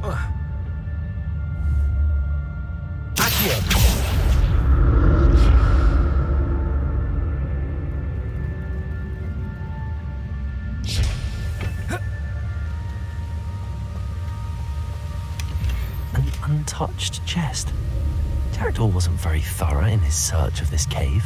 An untouched chest. Jackdaw wasn't very thorough in his search of this cave.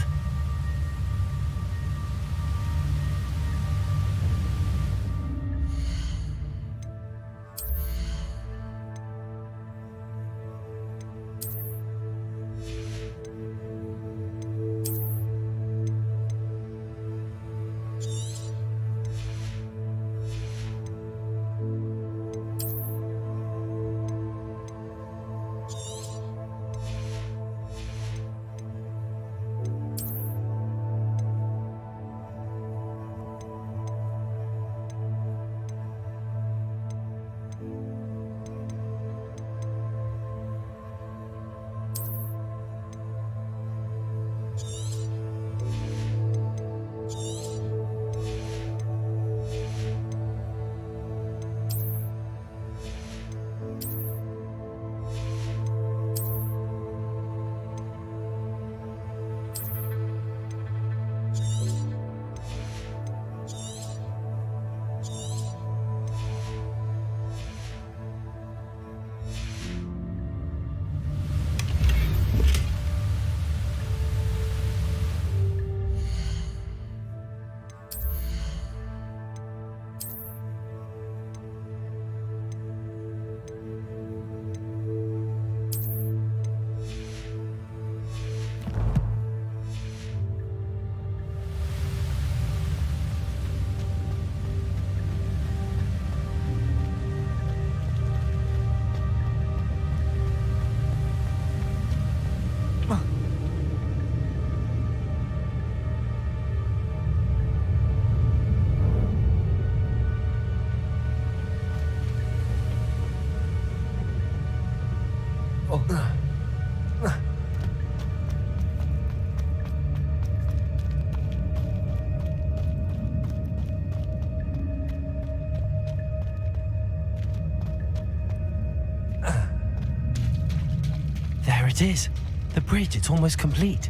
There it is. The bridge, it's almost complete.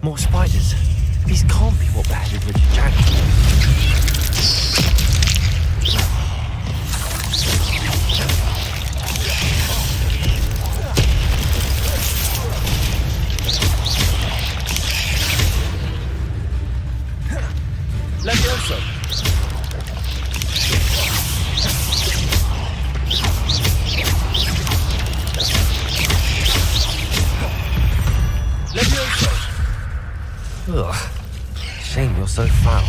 More spiders. These can't be what beheaded Richard Jackson. Ugh. Shame you're so foul.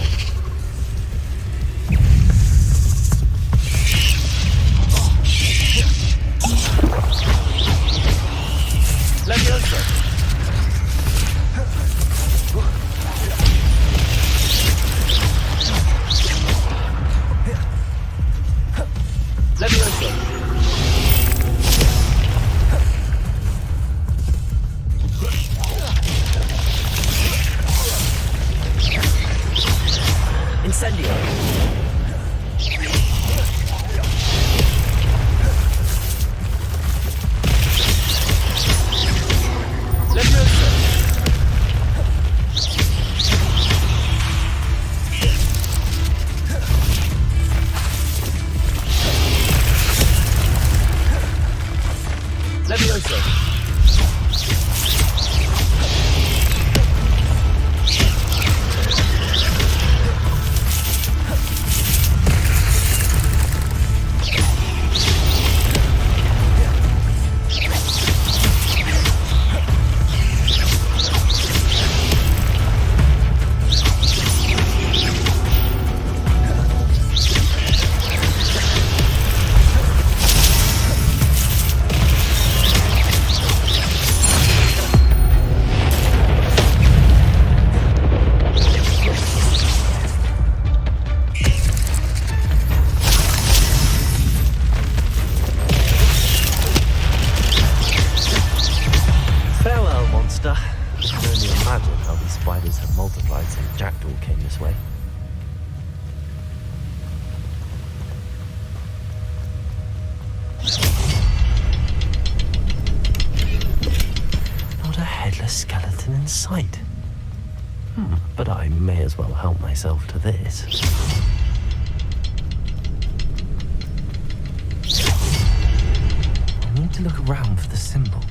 sight. But I may as well help myself to this. I need to look around for the symbol.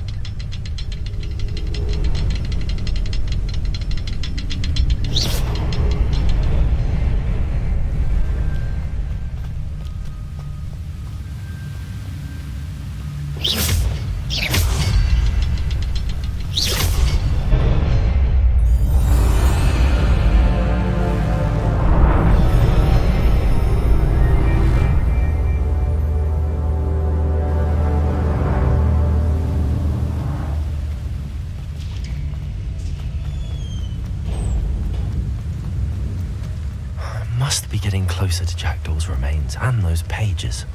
Must be getting closer to Jackdaw's remains and those pages.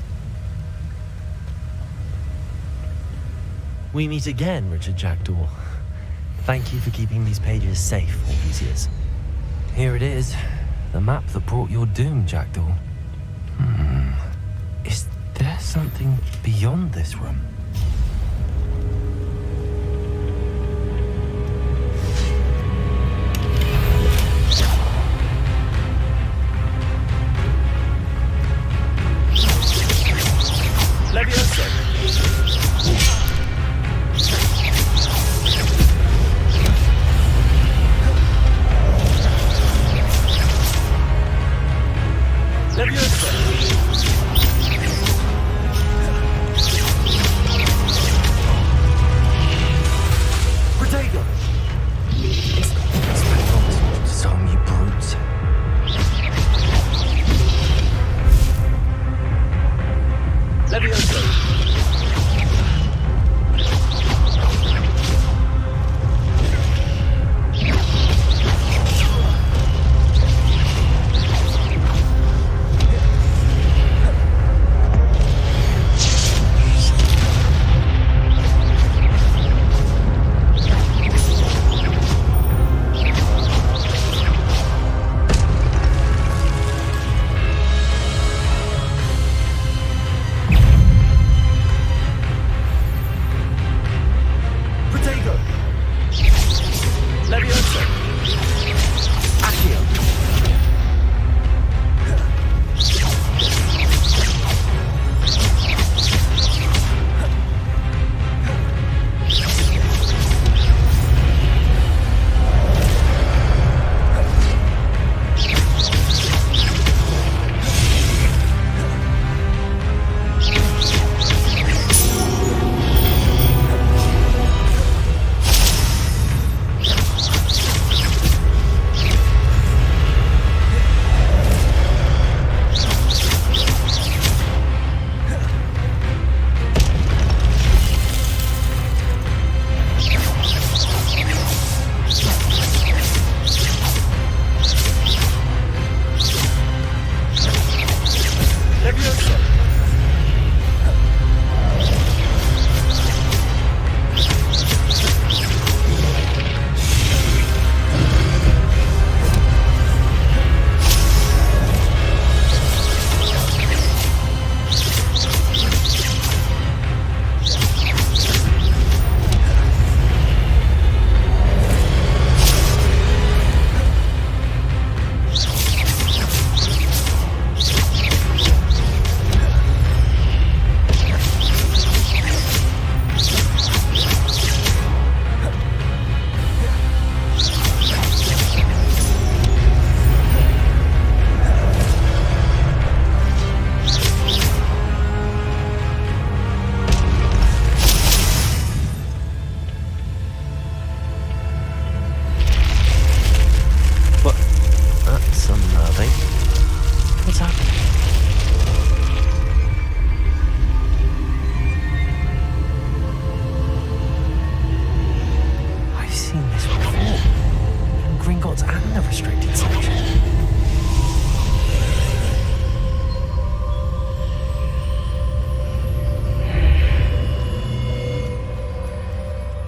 We meet again, Richard Jackdaw. Thank you for keeping these pages safe all these years. Here it is, the map that brought your doom, Jackdaw. Is there something beyond this room?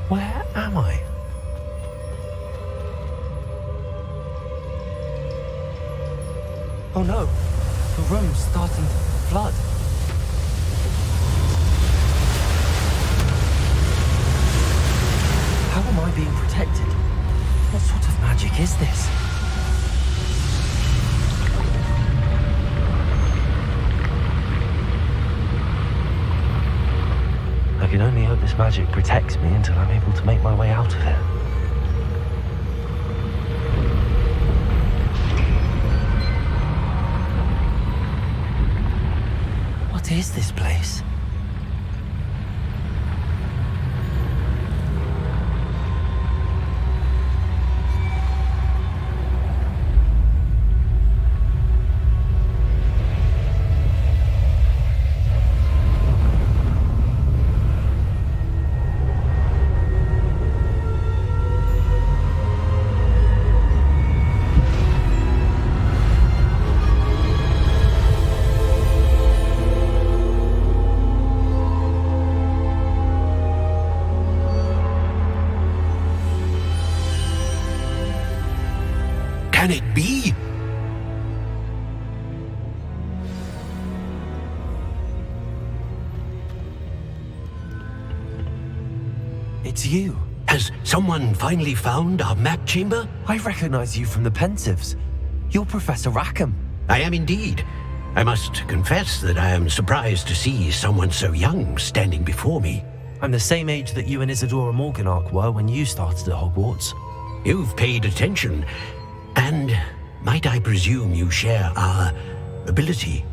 Where am I? Oh no, the room's starting to flood. How am I being protected? can only hope this magic protects me until I'm able to make my way out of here. What is this place? Can it be? It's you. Has someone finally found our map chamber? I recognize you from the Pensives. You're Professor Rackham. I am indeed. I must confess that I am surprised to see someone so young standing before me. I'm the same age that you and Isadora Morganach were when you started at Hogwarts. You've paid attention. And might I presume you share our ability?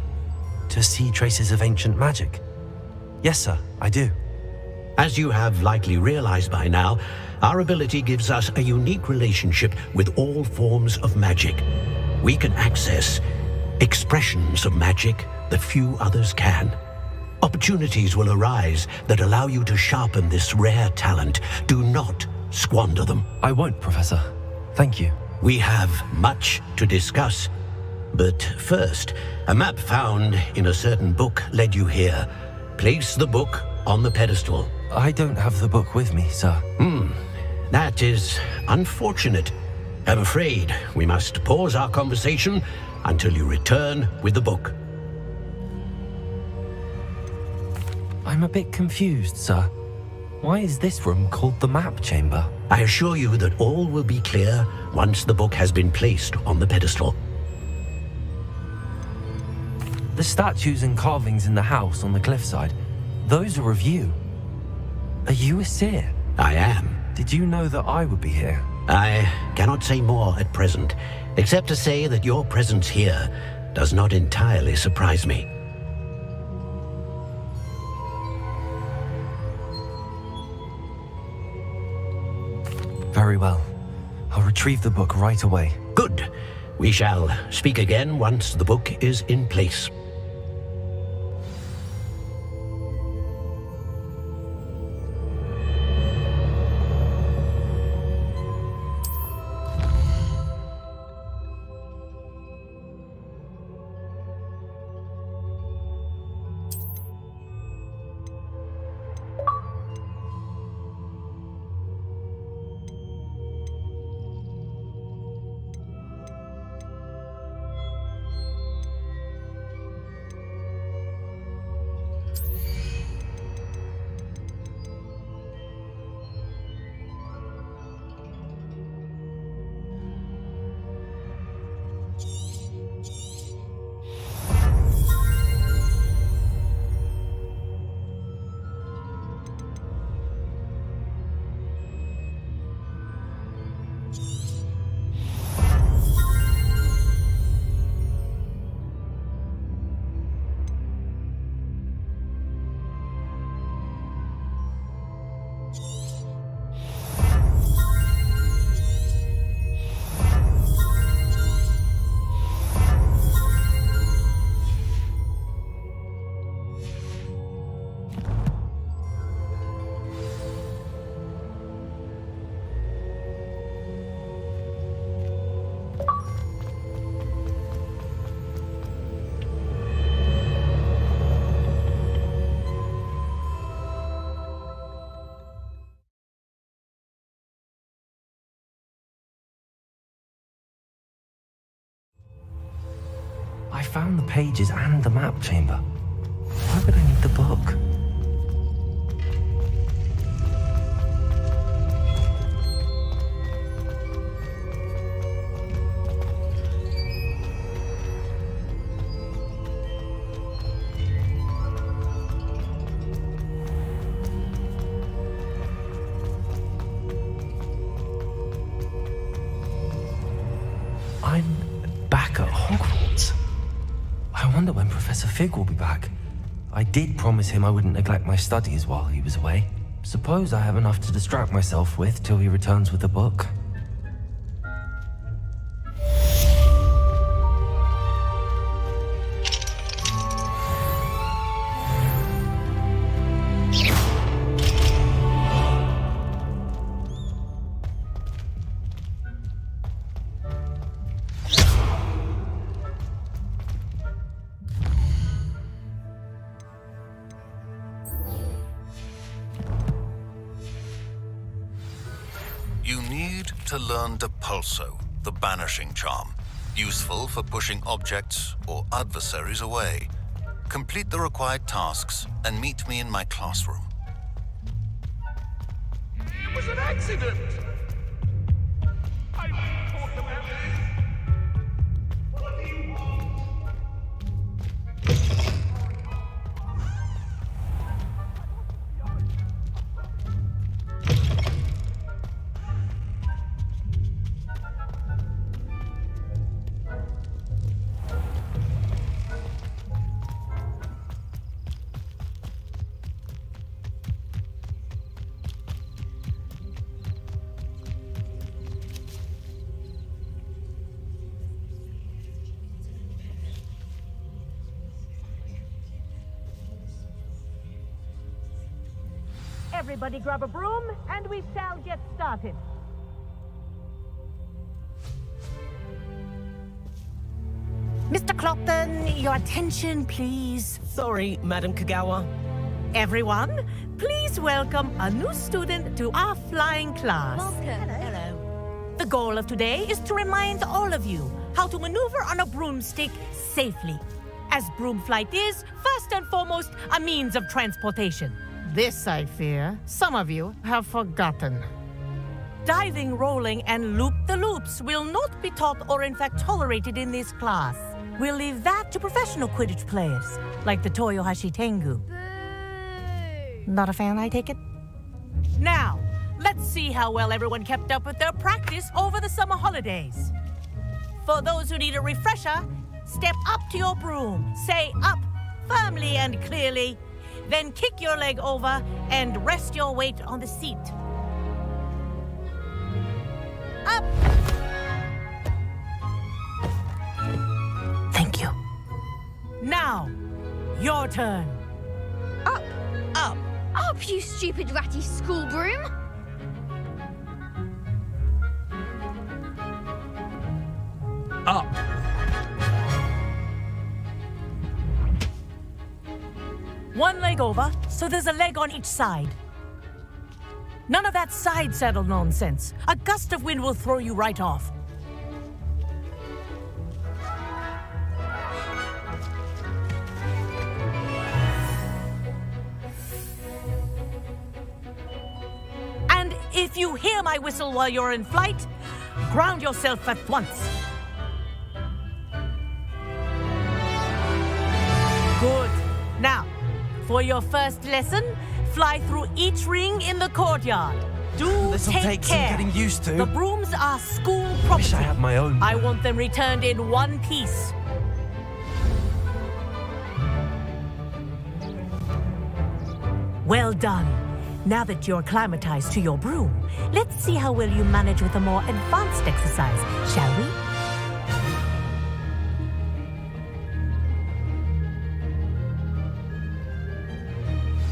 To see traces of ancient magic? Yes, sir, I do. As you have likely realized by now, our ability gives us a unique relationship with all forms of magic. We can access expressions of magic that few others can. Opportunities will arise that allow you to sharpen this rare talent. Do not squander them. I won't, Professor. Thank you. We have much to discuss. But first, a map found in a certain book led you here. Place the book on the pedestal. I don't have the book with me, sir. That is unfortunate. I'm afraid we must pause our conversation until you return with the book. I'm a bit confused, sir. Why is this room called the map chamber? I assure you that all will be clear once the book has been placed on the pedestal. The statues and carvings in the house on the cliffside, those are of you. Are you a seer? I am. Did you know that I would be here? I cannot say more at present, except to say that your presence here does not entirely surprise me. Very well. I'll retrieve the book right away. Good. We shall speak again once the book is in place. I found the pages and the map chamber. Why would I need the book? Professor Fig will be back. I did promise him I wouldn't neglect my studies while he was away. Suppose I have enough to distract myself with till he returns with the book. You need to learn Depulso, the banishing charm, useful for pushing objects or adversaries away. Complete the required tasks and meet me in my classroom. It was an accident! I talked about this! What do you want? Everybody grab a broom, and we shall get started. Mr. Clopton, your attention, please. Sorry, Madam Kagawa. Everyone, please welcome a new student to our flying class. Welcome. Hello. The goal of today is to remind all of you how to maneuver on a broomstick safely, as broom flight is, first and foremost, a means of transportation. This, I fear, some of you have forgotten. Diving, rolling, and loop-the-loops will not be taught or in fact tolerated in this class. We'll leave that to professional Quidditch players, like the Toyohashi Tengu. Boo! Not a fan, I take it? Now, let's see how well everyone kept up with their practice over the summer holidays. For those who need a refresher, step up to your broom, say up firmly and clearly, then kick your leg over and rest your weight on the seat. Up! Thank you. Now, your turn. Up! Up! Up, you stupid ratty school broom! Up! One leg over, so there's a leg on each side. None of that side saddle nonsense. A gust of wind will throw you right off. And if you hear my whistle while you're in flight, ground yourself at once. Good. Now, for your first lesson, fly through each ring in the courtyard. Do This'll take take some care. getting used to. The brooms are school property. Wish I had my own. I want them returned in one piece. Well done. Now that you're acclimatized to your broom, let's see how well you manage with a more advanced exercise, shall we?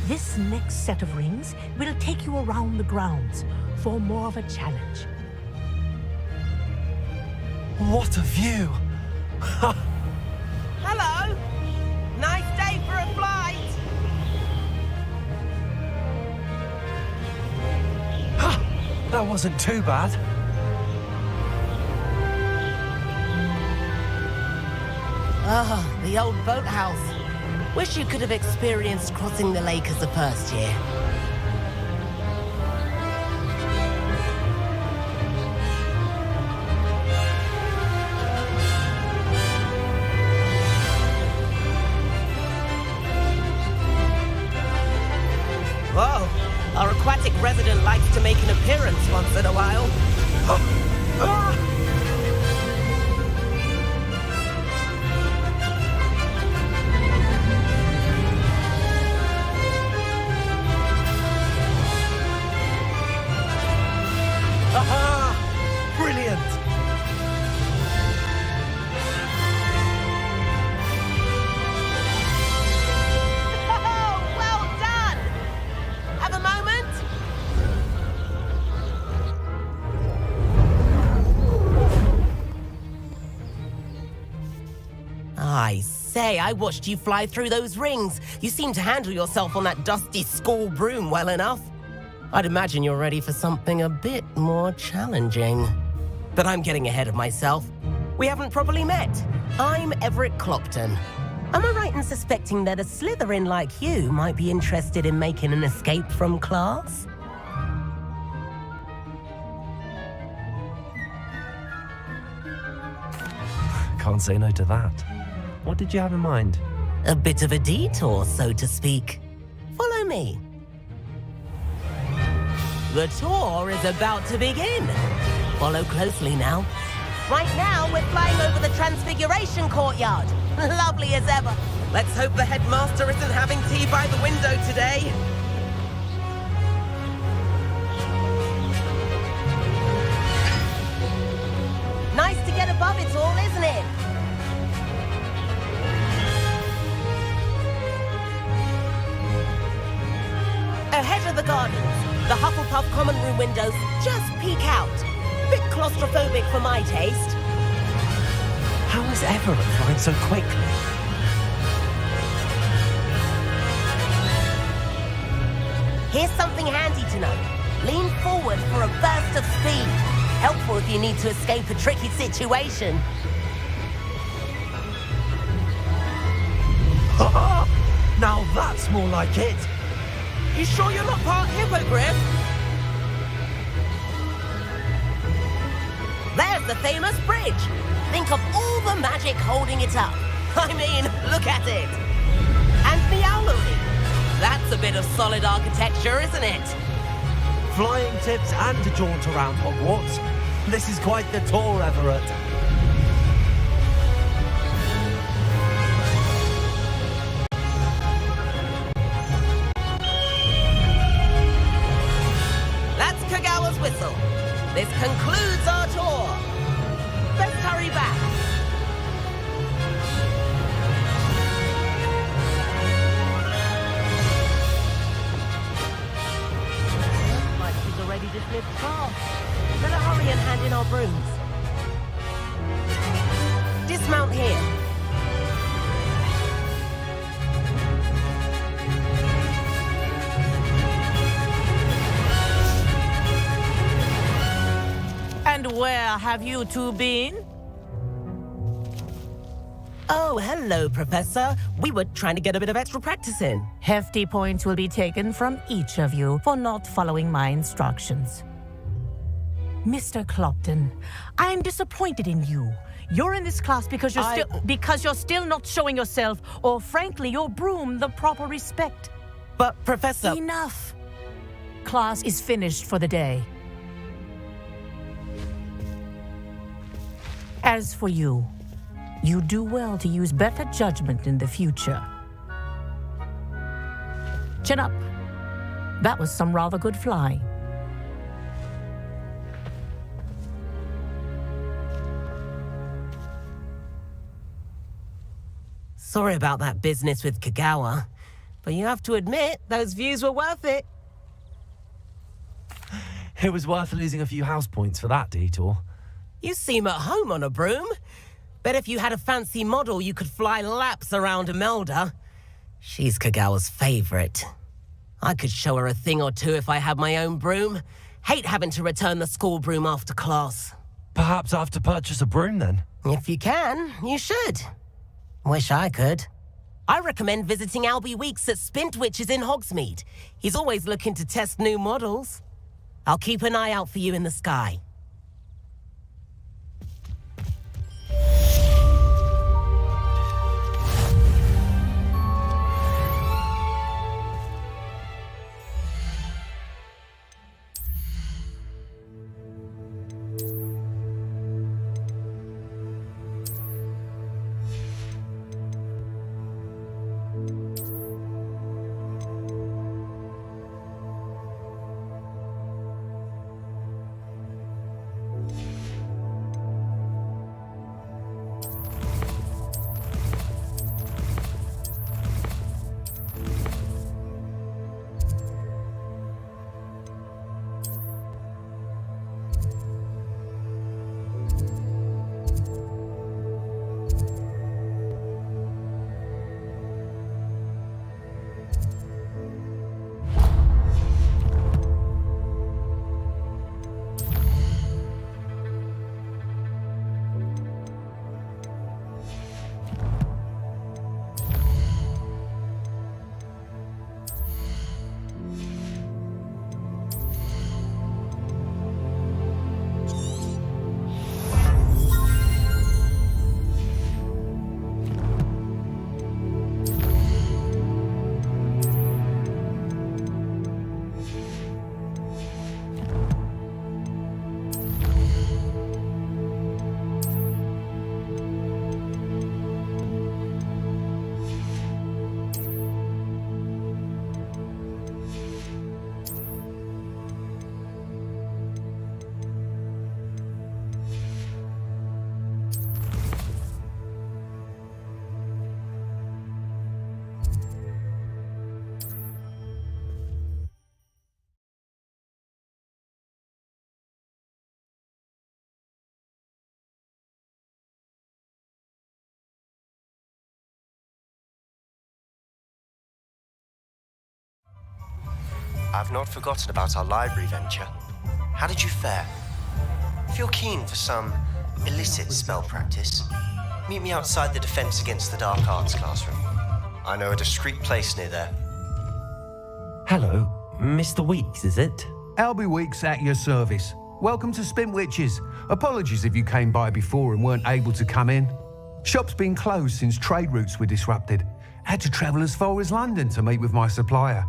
This next set of rings will take you around the grounds for more of a challenge. What a view! Hello! Nice day for a flight! That wasn't too bad. Ah, the old boathouse. Wish you could have experienced crossing the lake as a first year. Whoa, our aquatic resident likes to make an appearance once in a while. I watched you fly through those rings. You seem to handle yourself on that dusty school broom well enough. I'd imagine you're ready for something a bit more challenging. But I'm getting ahead of myself. We haven't properly met. I'm Everett Clopton. Am I right in suspecting that a Slytherin like you might be interested in making an escape from class? Can't say no to that. What did you have in mind? A bit of a detour, so to speak. Follow me. The tour is about to begin. Follow closely now. Right now, we're flying over the Transfiguration Courtyard. Lovely as ever. Let's hope the headmaster isn't having tea by the window today. Nice to get above it all, isn't it? Ahead of the gardens, the Hufflepuff common room windows just peek out. Bit claustrophobic for my taste. How is Everett flying so quickly? Here's something handy to know. Lean forward for a burst of speed. Helpful if you need to escape a tricky situation. Now that's more like it. You sure you're not part hippogriff? There's the famous bridge. Think of all the magic holding it up. I mean, look at it. And the owlery. That's a bit of solid architecture, isn't it? Flying tips and a jaunt around Hogwarts. This is quite the tour, Everett. That's Kagawa's whistle. This concludes our tour. Let's hurry back. Like she's already dismissed class. Better hurry and hand in our brooms. Dismount here. And where have you two been? Oh, hello, Professor. We were trying to get a bit of extra practice in. Hefty points will be taken from each of you for not following my instructions. Mr. Clopton, I'm disappointed in you. You're in this class because you're still not showing yourself, or frankly, your broom the proper respect. But, Professor... Enough. Class is finished for the day. As for you, you do well to use better judgment in the future. Chin up. That was some rather good flying. Sorry about that business with Kagawa, but you have to admit, those views were worth it. It was worth losing a few house points for that detour. You seem at home on a broom. Bet if you had a fancy model, you could fly laps around Imelda. She's Kagawa's favorite. I could show her a thing or two if I had my own broom. Hate having to return the school broom after class. Perhaps I have to purchase a broom then. If you can, you should. Wish I could. I recommend visiting Albie Weeks at Spintwitches in Hogsmeade. He's always looking to test new models. I'll keep an eye out for you in the sky. I've not forgotten about our library venture. How did you fare? If you're keen for some illicit spell practice, meet me outside the Defense Against the Dark Arts classroom. I know a discreet place near there. Hello, Mr. Weeks, is it? Albie Weeks at your service. Welcome to Spin Witches. Apologies if you came by before and weren't able to come in. Shop's been closed since trade routes were disrupted. Had to travel as far as London to meet with my supplier.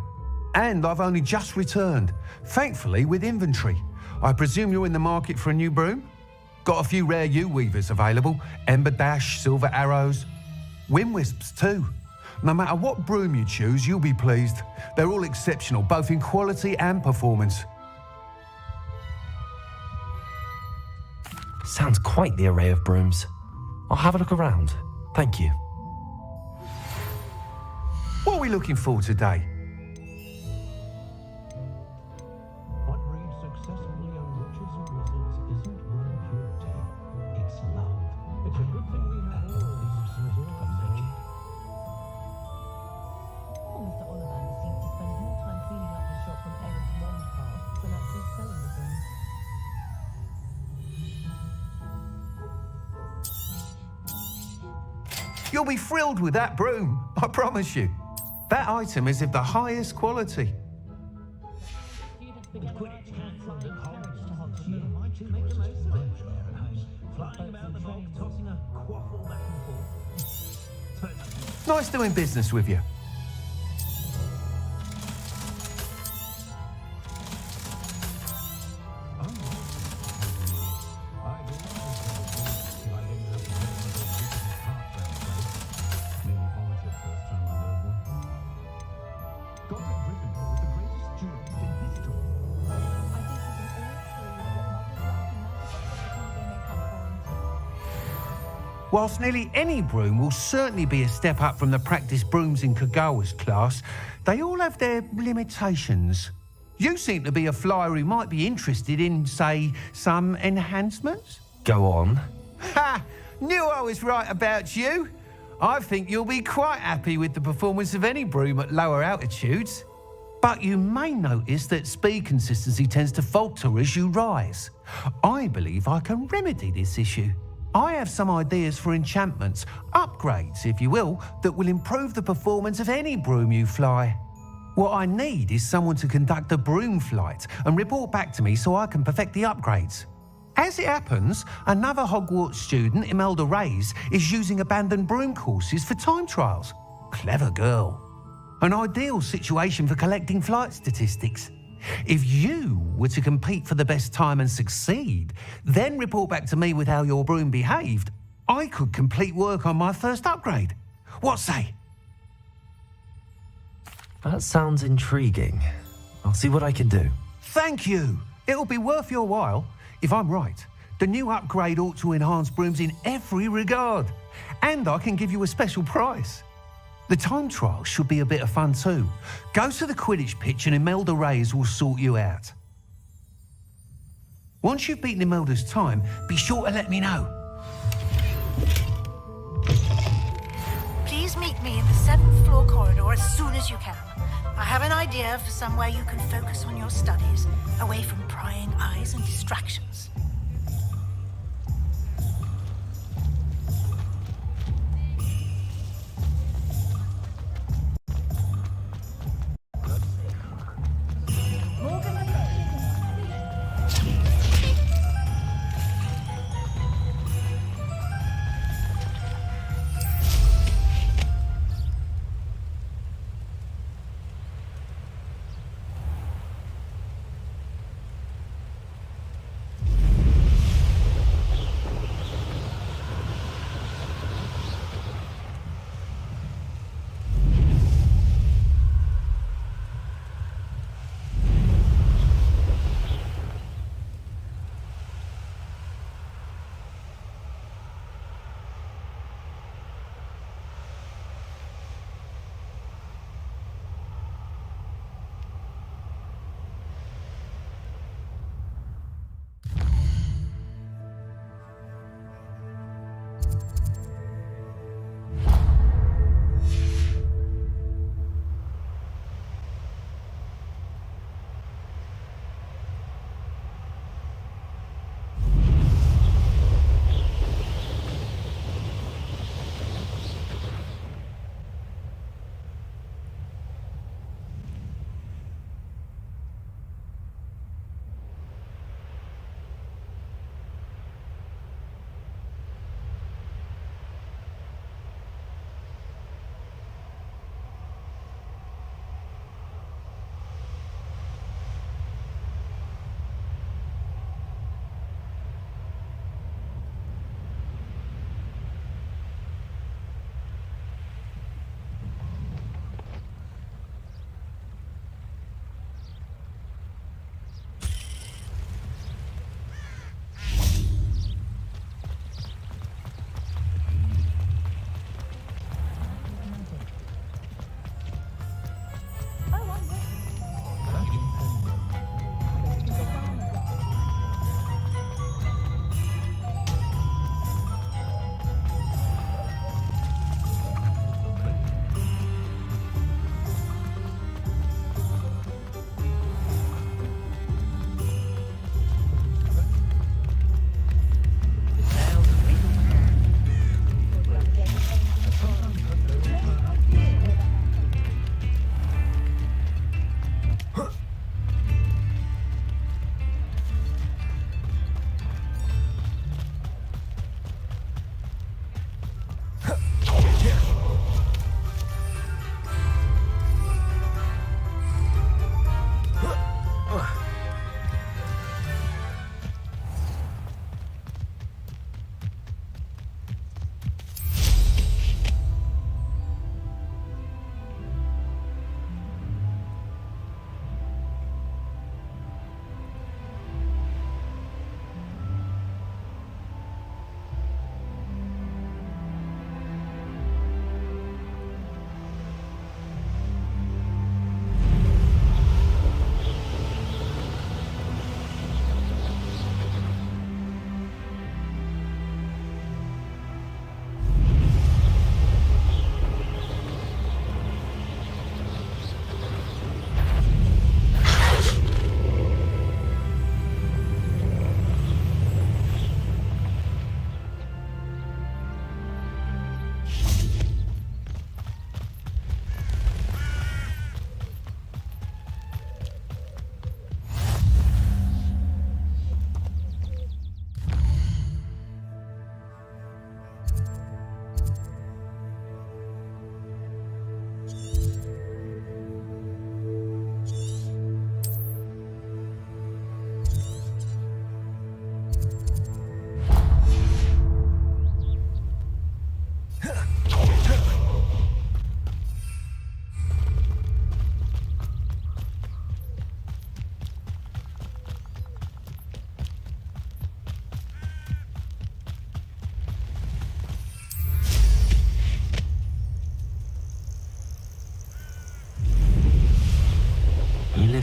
And I've only just returned, thankfully with inventory. I presume you're in the market for a new broom? Got a few rare U-weavers available, Ember Dash, Silver Arrows, Wind Wisps too. No matter what broom you choose, you'll be pleased. They're all exceptional, both in quality and performance. Sounds quite the array of brooms. I'll have a look around. Thank you. What are we looking for today? What breeds successfully young witches and wizards isn't broom purity, it's love. It's a good thing we have all these tools for magic. Poor Mr. Ollivander seems to spend more time cleaning up the shop from Erin's wand cast than actually selling the brooms. You'll be thrilled with that broom, I promise you. That item is of the highest quality. Nice doing business with you. Whilst nearly any broom will certainly be a step up from the practice brooms in Kagawa's class, they all have their limitations. You seem to be a flyer who might be interested in, say, some enhancements? Go on. Ha! Knew I was right about you. I think you'll be quite happy with the performance of any broom at lower altitudes. But you may notice that speed consistency tends to falter as you rise. I believe I can remedy this issue. I have some ideas for enchantments, upgrades, if you will, that will improve the performance of any broom you fly. What I need is someone to conduct a broom flight and report back to me so I can perfect the upgrades. As it happens, another Hogwarts student, Imelda Reyes, is using abandoned broom courses for time trials. Clever girl. An ideal situation for collecting flight statistics. If you were to compete for the best time and succeed, then report back to me with how your broom behaved, I could complete work on my first upgrade. What say? That sounds intriguing. I'll see what I can do. Thank you. It'll be worth your while. If I'm right, the new upgrade ought to enhance brooms in every regard. And I can give you a special price. The time trial should be a bit of fun too. Go to the Quidditch pitch and Imelda Reyes will sort you out. Once you've beaten Imelda's time, be sure to let me know. Please meet me in the 7th floor corridor as soon as you can. I have an idea for somewhere you can focus on your studies, away from prying eyes and distractions.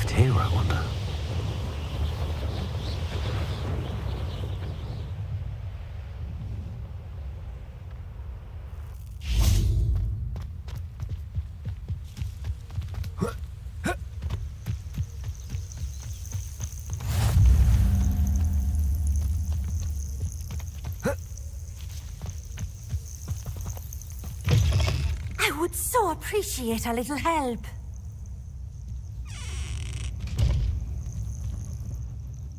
lived here, I wonder? I would so appreciate a little help.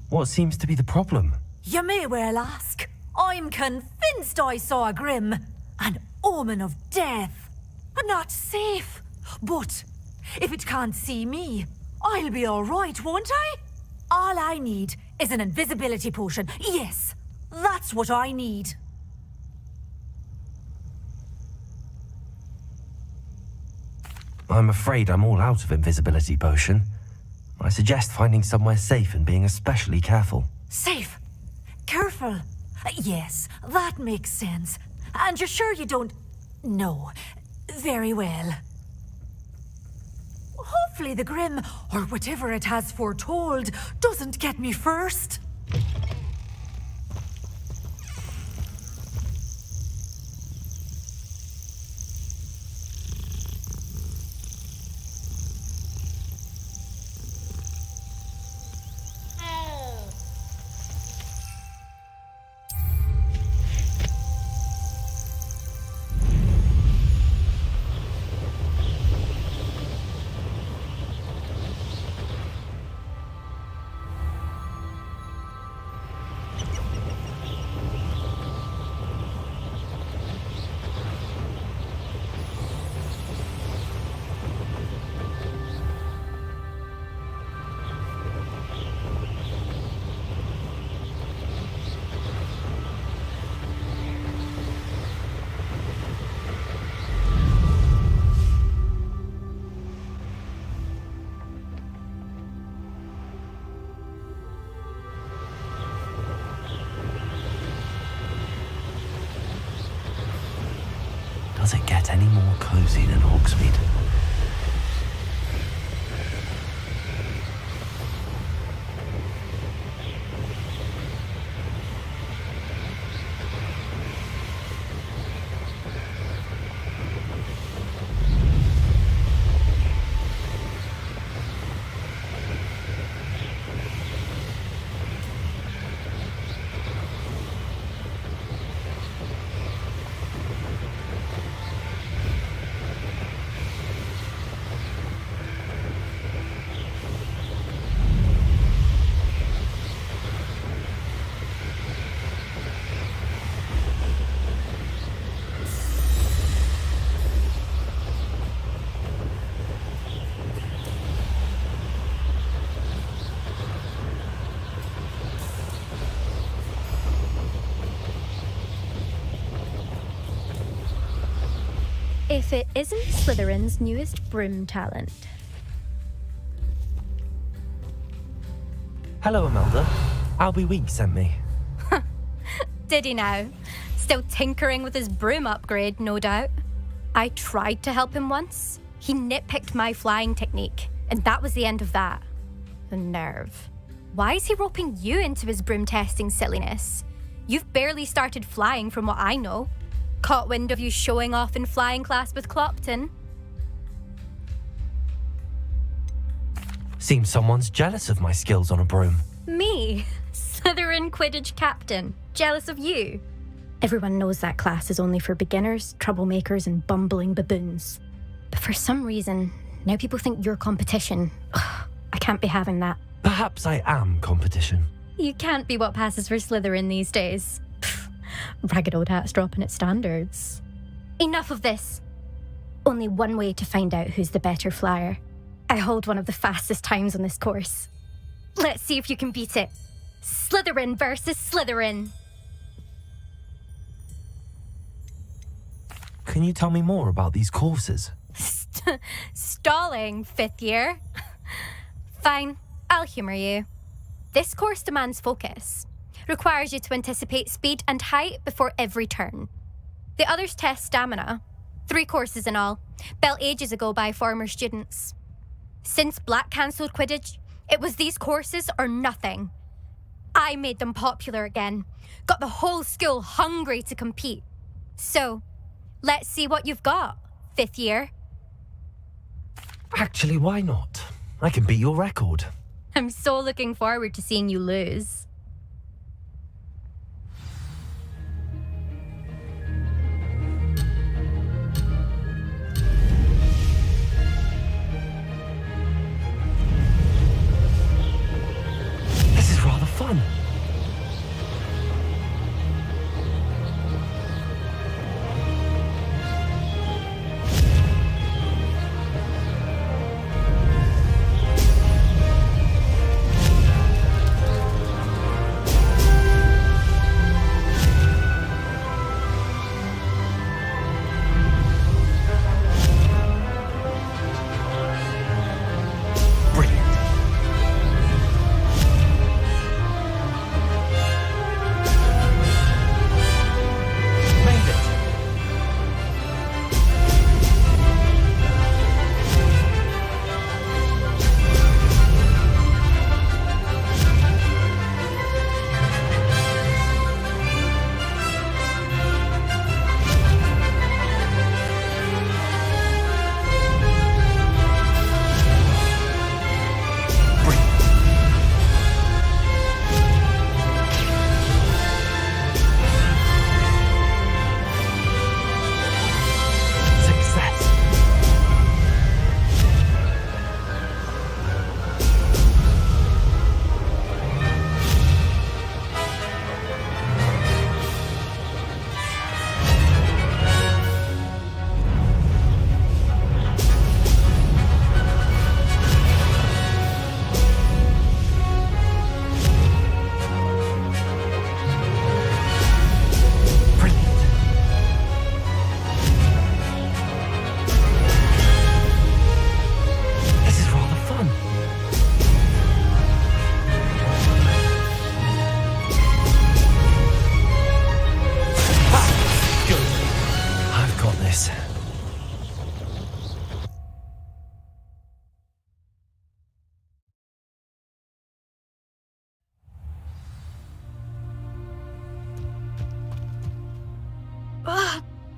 What seems to be the problem? You may well ask. I'm convinced I saw a grim, an omen of death. Not safe. But if it can't see me, I'll be all right, won't I? All I need is an invisibility potion. Yes, that's what I need. I'm afraid I'm all out of invisibility potion. I suggest finding somewhere safe and being especially careful. Safe. Careful. Yes, that makes sense. And you're sure you don't... No. Very well. Hopefully the Grim, or whatever it has foretold, doesn't get me first. Does it get any more cozy than Hogsmeade? If it isn't Slytherin's newest broom talent. Hello, Imelda. Albie Week sent me. Did he now? Still tinkering with his broom upgrade, no doubt. I tried to help him once. He nitpicked my flying technique, and that was the end of that. The nerve. Why is he roping you into his broom testing silliness? You've barely started flying from what I know. Caught wind of you showing off in flying class with Clopton. Seems someone's jealous of my skills on a broom. Me? Slytherin Quidditch captain. Jealous of you? Everyone knows that class is only for beginners, troublemakers, and bumbling baboons. But for some reason, now people think you're competition. Ugh, I can't be having that. Perhaps I am competition. You can't be what passes for Slytherin these days. Pfft, ragged old hat's dropping its standards. Enough of this. Only one way to find out who's the better flyer. I hold one of the fastest times on this course. Let's see if you can beat it. Slytherin versus Slytherin. Can you tell me more about these courses? Stalling, fifth year. Fine, I'll humour you. This course demands focus. Requires you to anticipate speed and height before every turn. The others test stamina. 3 courses in all, built ages ago by former students. Since Black cancelled Quidditch, it was these courses or nothing. I made them popular again, got the whole school hungry to compete. So, let's see what you've got, 5th year. Actually, why not? I can beat your record. I'm so looking forward to seeing you lose. This is rather fun.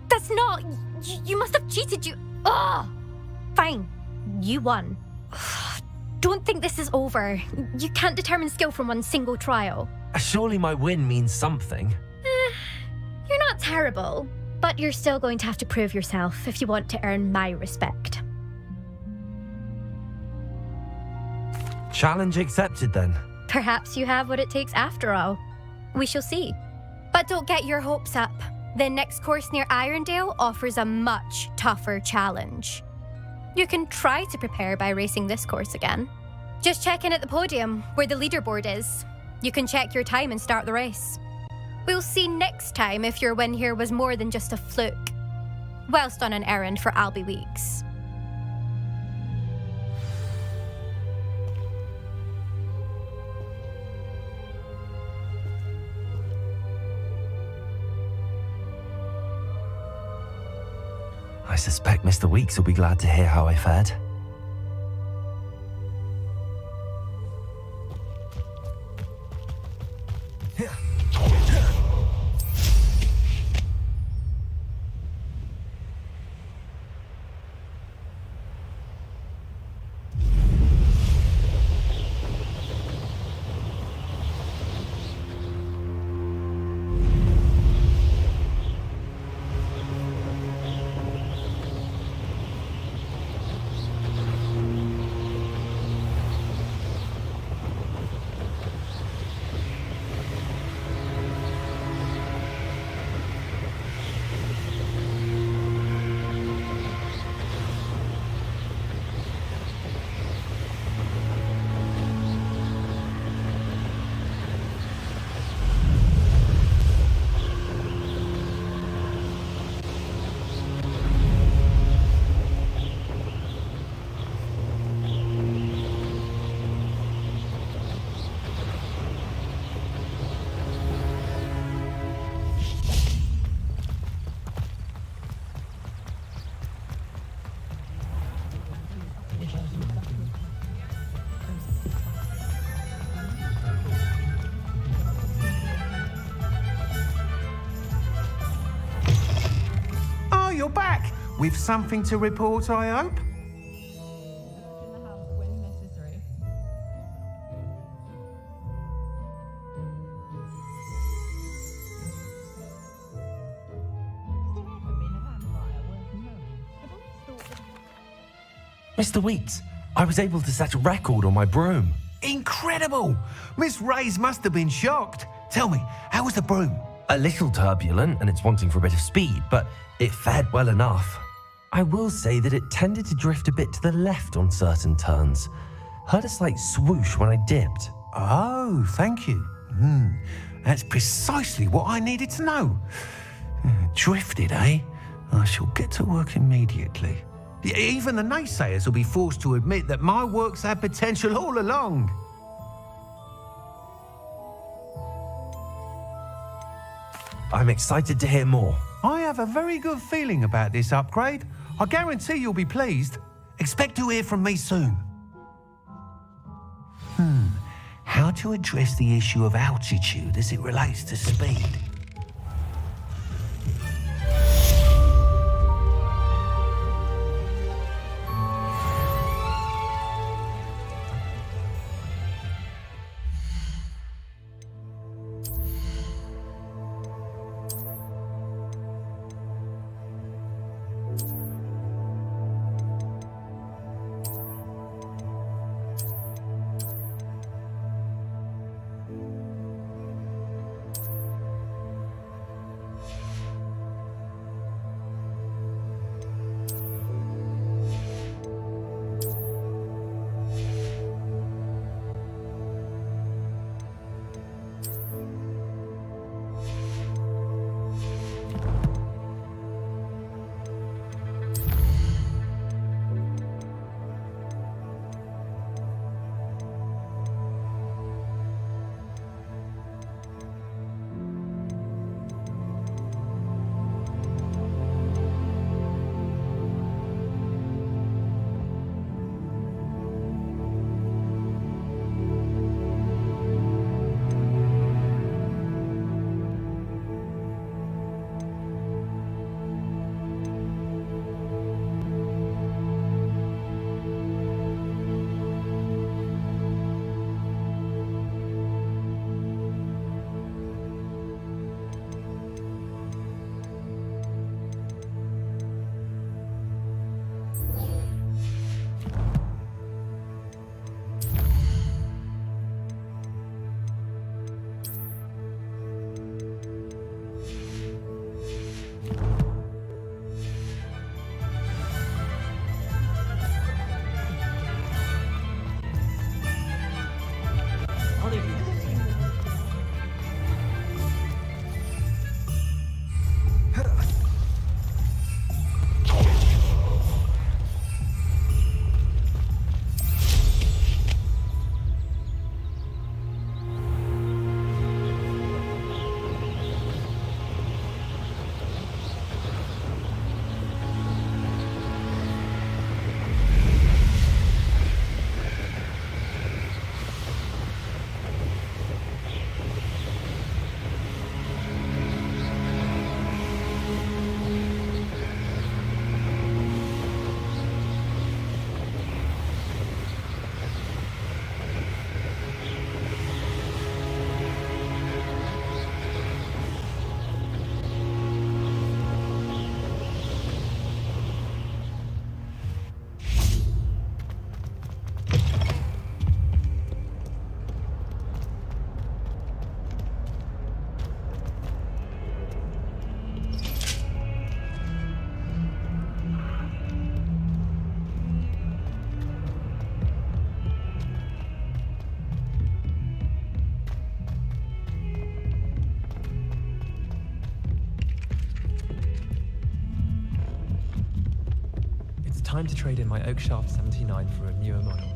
That's not... You must have cheated, you... Ugh! Fine. You won. Don't think this is over. You can't determine skill from one single trial. Surely my win means something. You're not terrible, but you're still going to have to prove yourself if you want to earn my respect. Challenge accepted then. Perhaps you have what it takes after all. We shall see. But don't get your hopes up. The next course near Irondale offers a much tougher challenge. You can try to prepare by racing this course again. Just check in at the podium, where the leaderboard is. You can check your time and start the race. We'll see next time if your win here was more than just a fluke, whilst on an errand for Albie Weeks. I suspect Mr. Weeks will be glad to hear how I fared. with something to report, I hope? Mr. Weeks, I was able to set a record on my broom. Incredible! Miss Reyes must have been shocked. Tell me, how was the broom? A little turbulent and it's wanting for a bit of speed, but it fared well enough. I will say that it tended to drift a bit to the left on certain turns. Heard a slight swoosh when I dipped. Oh, thank you. That's precisely what I needed to know. Drifted, eh? I shall get to work immediately. Even the naysayers will be forced to admit that my work's had potential all along. I'm excited to hear more. I have a very good feeling about this upgrade. I guarantee you'll be pleased. Expect to hear from me soon. How to address the issue of altitude as it relates to speed? Time to trade in my Oakshaft 79 for a newer model.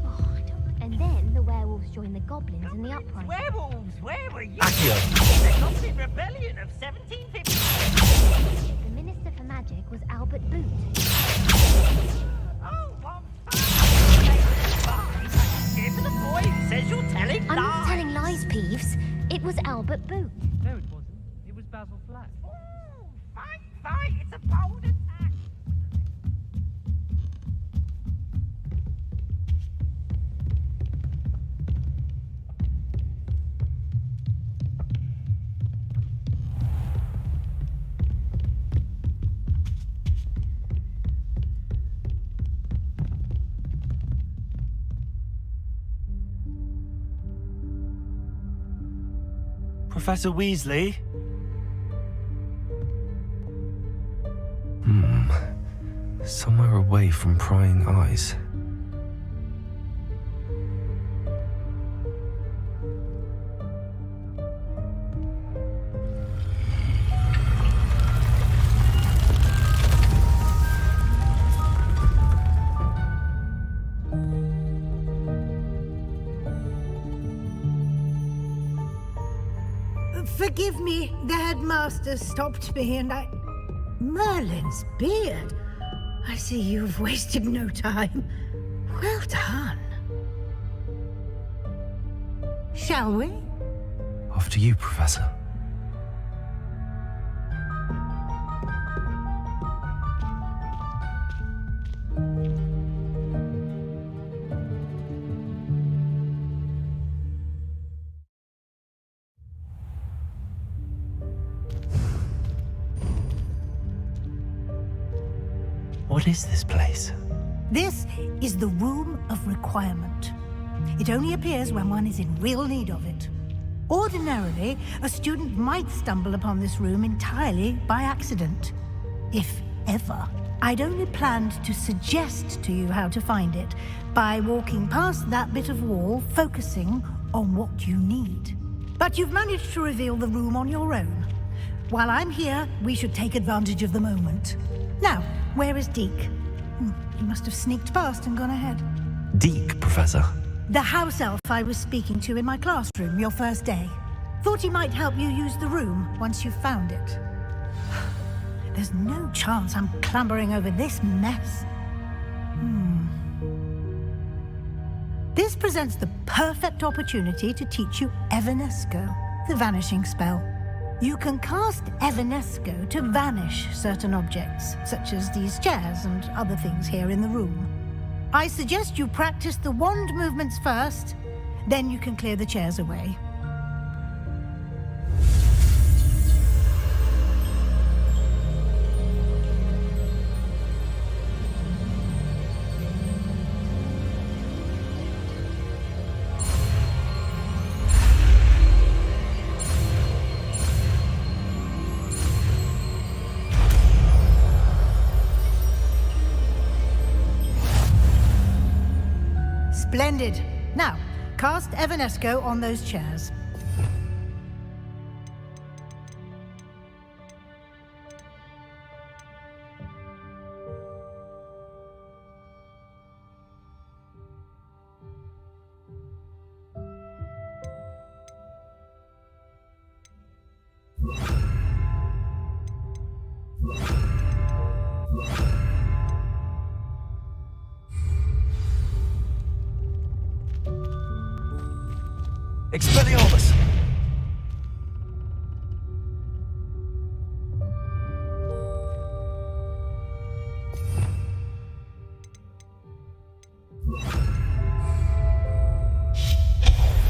Oh, and then the werewolves joined the goblins in the uprising. Werewolves, where were you? Accio! The Goblin Rebellion of 1750. The Minister for Magic was Albert Boot. Oh, what fun! Here for the boy who says you're telling lies. I'm not telling lies, Peeves. It was Albert Boot. No, it wasn't. It was Basil Flack. Ooh, fight, it's a bold attack. Professor Weasley? Somewhere away from prying eyes. Forgive me, the headmaster stopped me and I... Merlin's beard. I see you've wasted no time. Well done. Shall we? After you, Professor. What is this place? This is the Room of Requirement. It only appears when one is in real need of it. Ordinarily, a student might stumble upon this room entirely by accident. If ever. I'd only planned to suggest to you how to find it by walking past that bit of wall, focusing on what you need. But you've managed to reveal the room on your own. While I'm here, we should take advantage of the moment. Now, where is Deke? He must have sneaked past and gone ahead. Deke, Professor. The house elf I was speaking to in my classroom your first day. Thought he might help you use the room once you've found it. There's no chance I'm clambering over this mess. This presents the perfect opportunity to teach you Evanesco, the vanishing spell. You can cast Evanesco to vanish certain objects, such as these chairs and other things here in the room. I suggest you practice the wand movements first, then you can clear the chairs away. Splendid. Now, cast Evanesco on those chairs. Expelliarmus!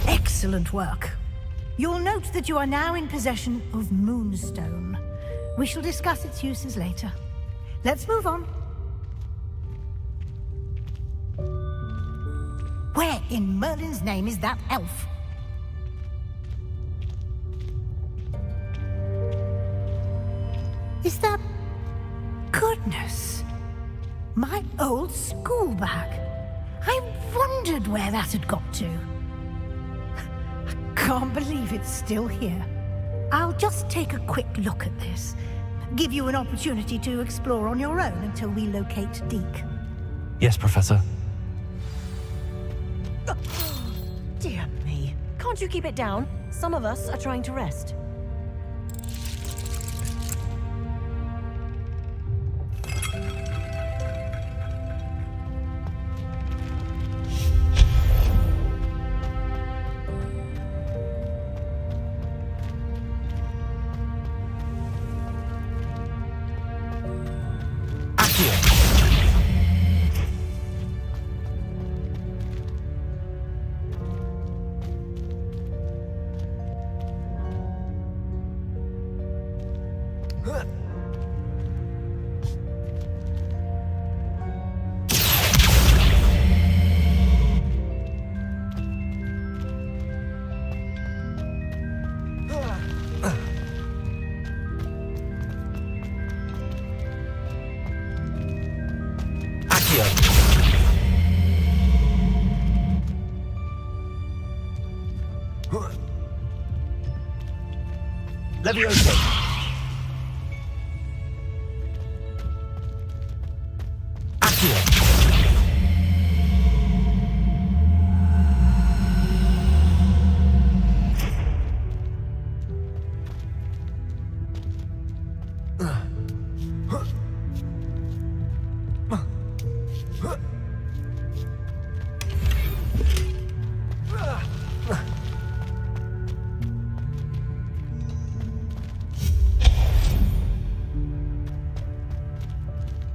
Excellent work. You'll note that you are now in possession of Moonstone. We shall discuss its uses later. Let's move on. Where in Merlin's name is that elf? Is that... Goodness! My old school bag. I wondered where that had got to. I can't believe it's still here. I'll just take a quick look at this. Give you an opportunity to explore on your own until we locate Deke. Yes, Professor. Dear me. Can't you keep it down? Some of us are trying to rest. Leviosa!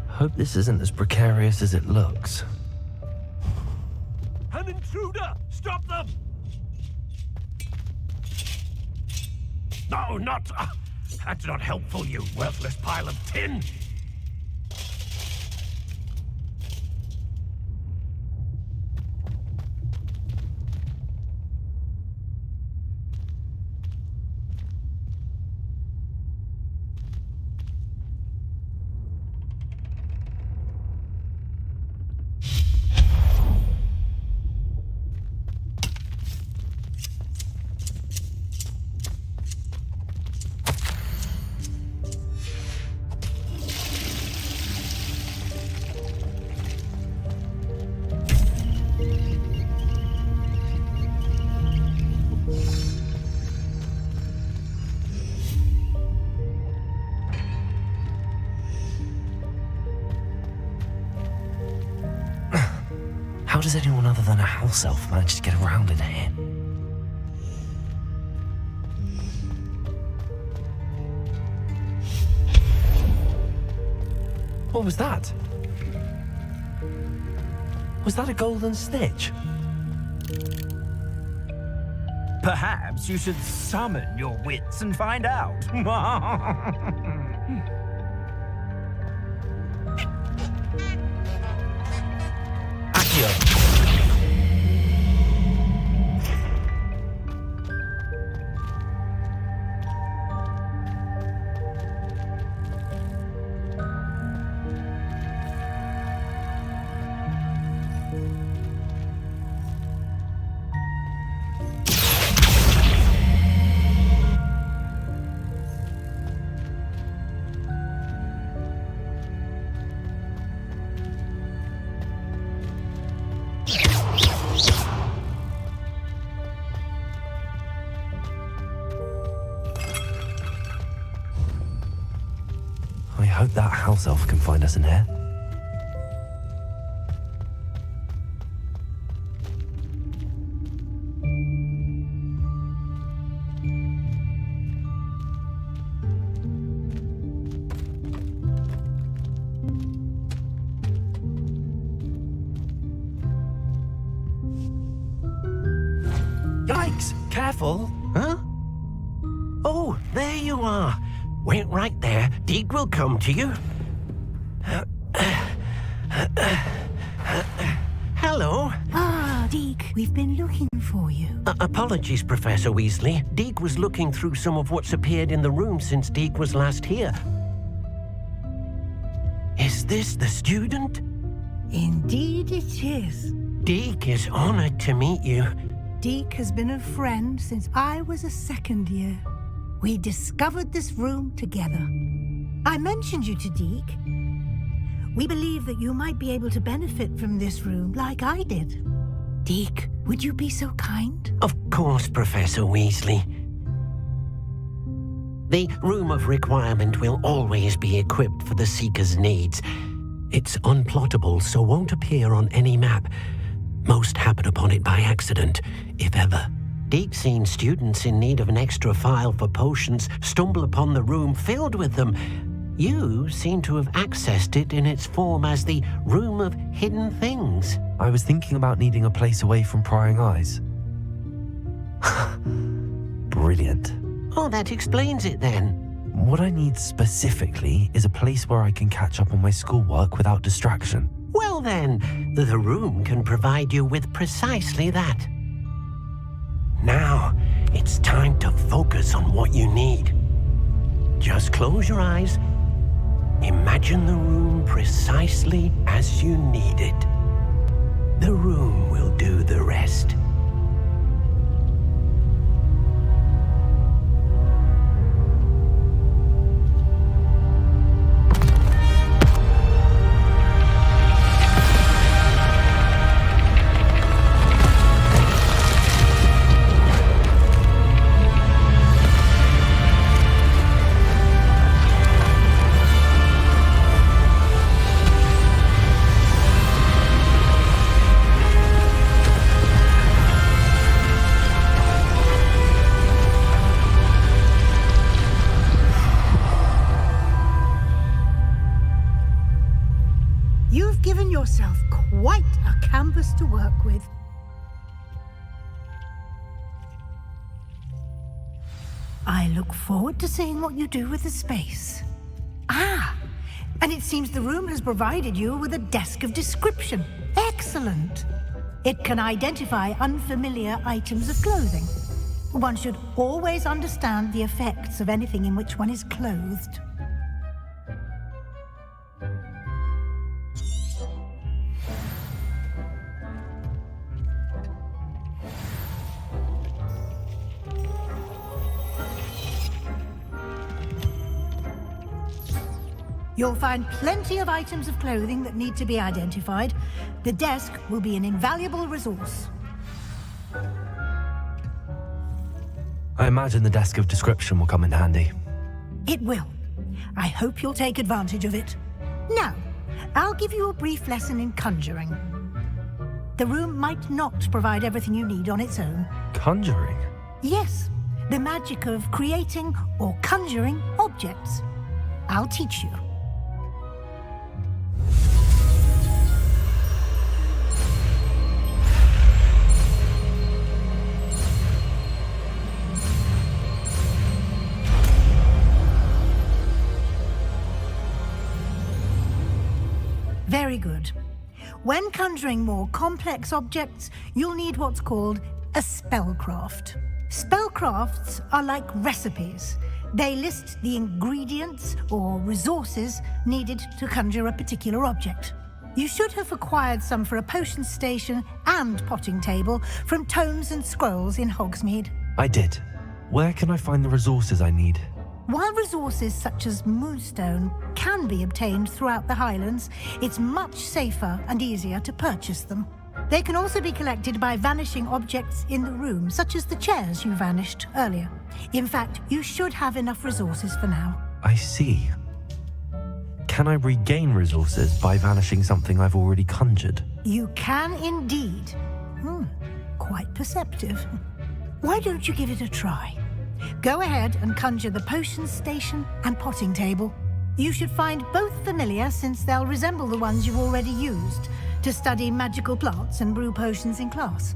Hope this isn't as precarious as it looks. An intruder! Stop them! No, not... that's not helpful, you worthless pile of tin! How does anyone other than a house elf manage to get around in here? What was that? Was that a golden snitch? Perhaps you should summon your wits and find out. I hope that house elf can find us in here. Yikes! Careful! Huh? Oh, there you are. Wait right there. Deek will come to you. Hello. Ah, Deek, we've been looking for you. Apologies, Professor Weasley. Deek was looking through some of what's appeared in the room since Deek was last here. Is this the student? Indeed it is. Deek is honored to meet you. Deek has been a friend since I was a second year. We discovered this room together. I mentioned you to Deek. We believe that you might be able to benefit from this room like I did. Deek, would you be so kind? Of course, Professor Weasley. The Room of Requirement will always be equipped for the Seeker's needs. It's unplottable, so won't appear on any map. Most happen upon it by accident, if ever. Deek's seen students in need of an extra file for potions stumble upon the room filled with them. You seem to have accessed it in its form as the Room of Hidden Things. I was thinking about needing a place away from prying eyes. Brilliant. Oh, that explains it then. What I need specifically is a place where I can catch up on my schoolwork without distraction. Well then, the room can provide you with precisely that. Now, it's time to focus on what you need. Just close your eyes. Imagine the room precisely as you need it. The room will do the rest. to work with. I look forward to seeing what you do with the space. Ah, and it seems the room has provided you with a desk of description. Excellent. It can identify unfamiliar items of clothing. One should always understand the effects of anything in which one is clothed. You'll find plenty of items of clothing that need to be identified. The desk will be an invaluable resource. I imagine the desk of description will come in handy. It will. I hope you'll take advantage of it. Now, I'll give you a brief lesson in conjuring. The room might not provide everything you need on its own. Conjuring? Yes, the magic of creating or conjuring objects. I'll teach you. Very good. When conjuring more complex objects, you'll need what's called a spellcraft. Spellcrafts are like recipes. They list the ingredients or resources needed to conjure a particular object. You should have acquired some for a potion station and potting table from tomes and scrolls in Hogsmeade. I did. Where can I find the resources I need? While resources such as moonstone can be obtained throughout the Highlands, it's much safer and easier to purchase them. They can also be collected by vanishing objects in the room, such as the chairs you vanished earlier. In fact, you should have enough resources for now. I see. Can I regain resources by vanishing something I've already conjured? You can indeed. Quite perceptive. Why don't you give it a try? Go ahead and conjure the potion station and potting table. You should find both familiar, since they'll resemble the ones you've already used to study magical plants and brew potions in class.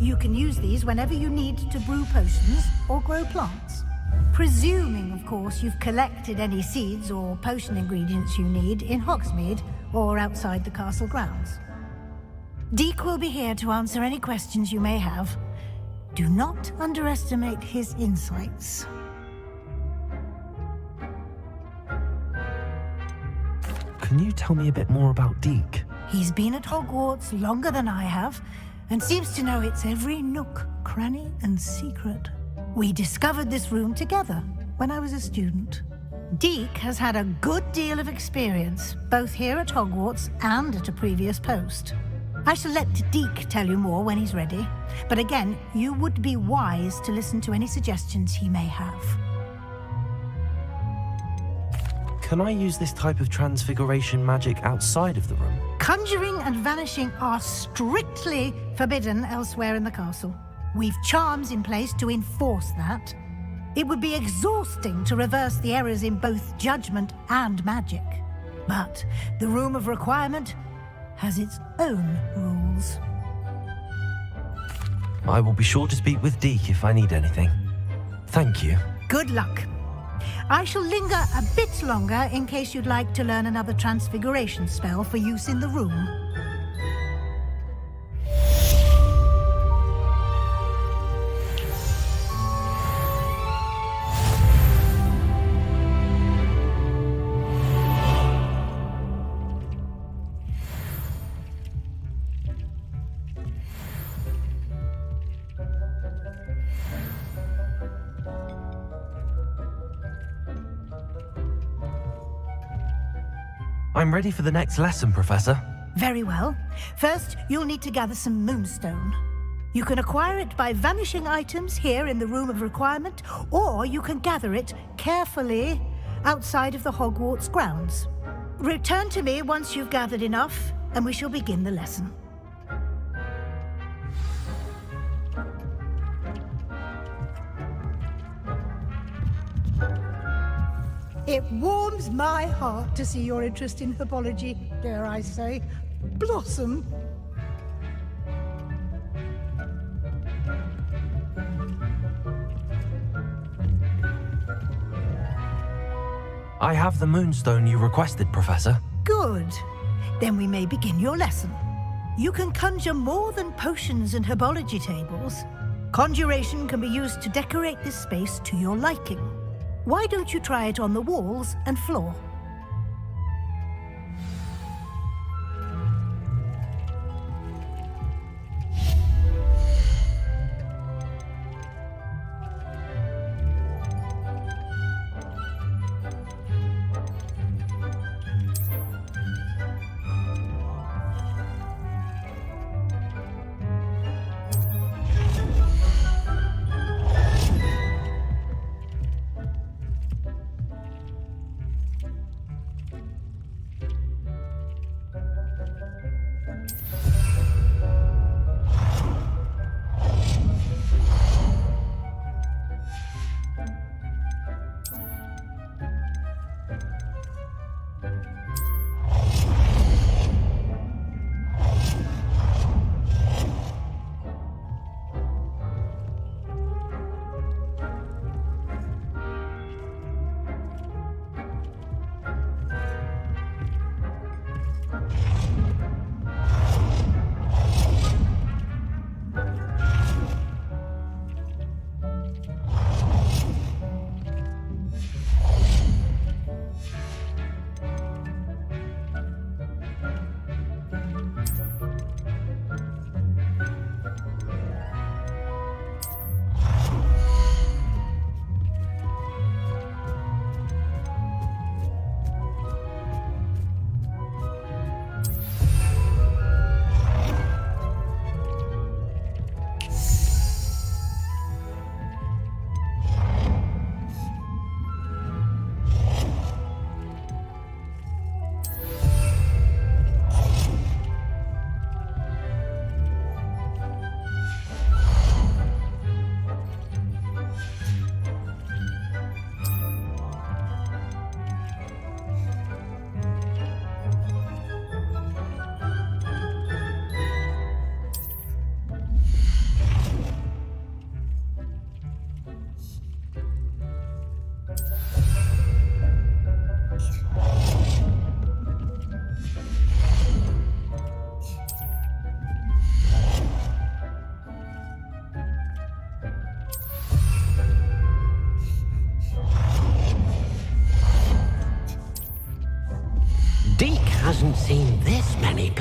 You can use these whenever you need to brew potions or grow plants. Presuming, of course, you've collected any seeds or potion ingredients you need in Hogsmeade or outside the castle grounds. Deke will be here to answer any questions you may have. Do not underestimate his insights. Can you tell me a bit more about Deke? He's been at Hogwarts longer than I have, and seems to know its every nook, cranny, and secret. We discovered this room together when I was a student. Deke has had a good deal of experience, both here at Hogwarts and at a previous post. I shall let Deke tell you more when he's ready, but again, you would be wise to listen to any suggestions he may have. Can I use this type of transfiguration magic outside of the room? Conjuring and vanishing are strictly forbidden elsewhere in the castle. We've charms in place to enforce that. It would be exhausting to reverse the errors in both judgment and magic. But the Room of Requirement has its own rules. I will be sure to speak with Deke if I need anything. Thank you. Good luck. I shall linger a bit longer in case you'd like to learn another transfiguration spell for use in the room. I'm ready for the next lesson, Professor. Very well. First, you'll need to gather some moonstone. You can acquire it by vanishing items here in the Room of Requirement, or you can gather it carefully outside of the Hogwarts grounds. Return to me once you've gathered enough, and we shall begin the lesson. It warms my heart to see your interest in herbology, dare I say, blossom. I have the moonstone you requested, Professor. Good. Then we may begin your lesson. You can conjure more than potions and herbology tables. Conjuration can be used to decorate this space to your liking. Why don't you try it on the walls and floor?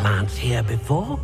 plants here before?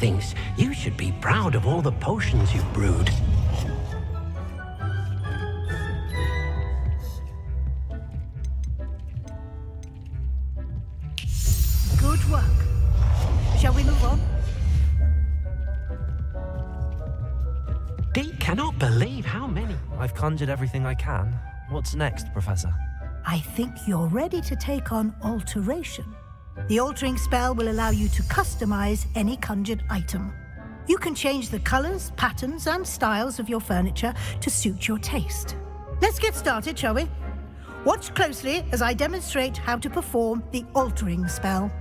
Thinks you should be proud of all the potions you've brewed. Good work. Shall we move on? Deke cannot believe how many. I've conjured everything I can. What's next, Professor? I think you're ready to take on alteration. The altering spell will allow you to customize any conjured item. You can change the colors, patterns, and styles of your furniture to suit your taste. Let's get started, shall we? Watch closely as I demonstrate how to perform the altering spell.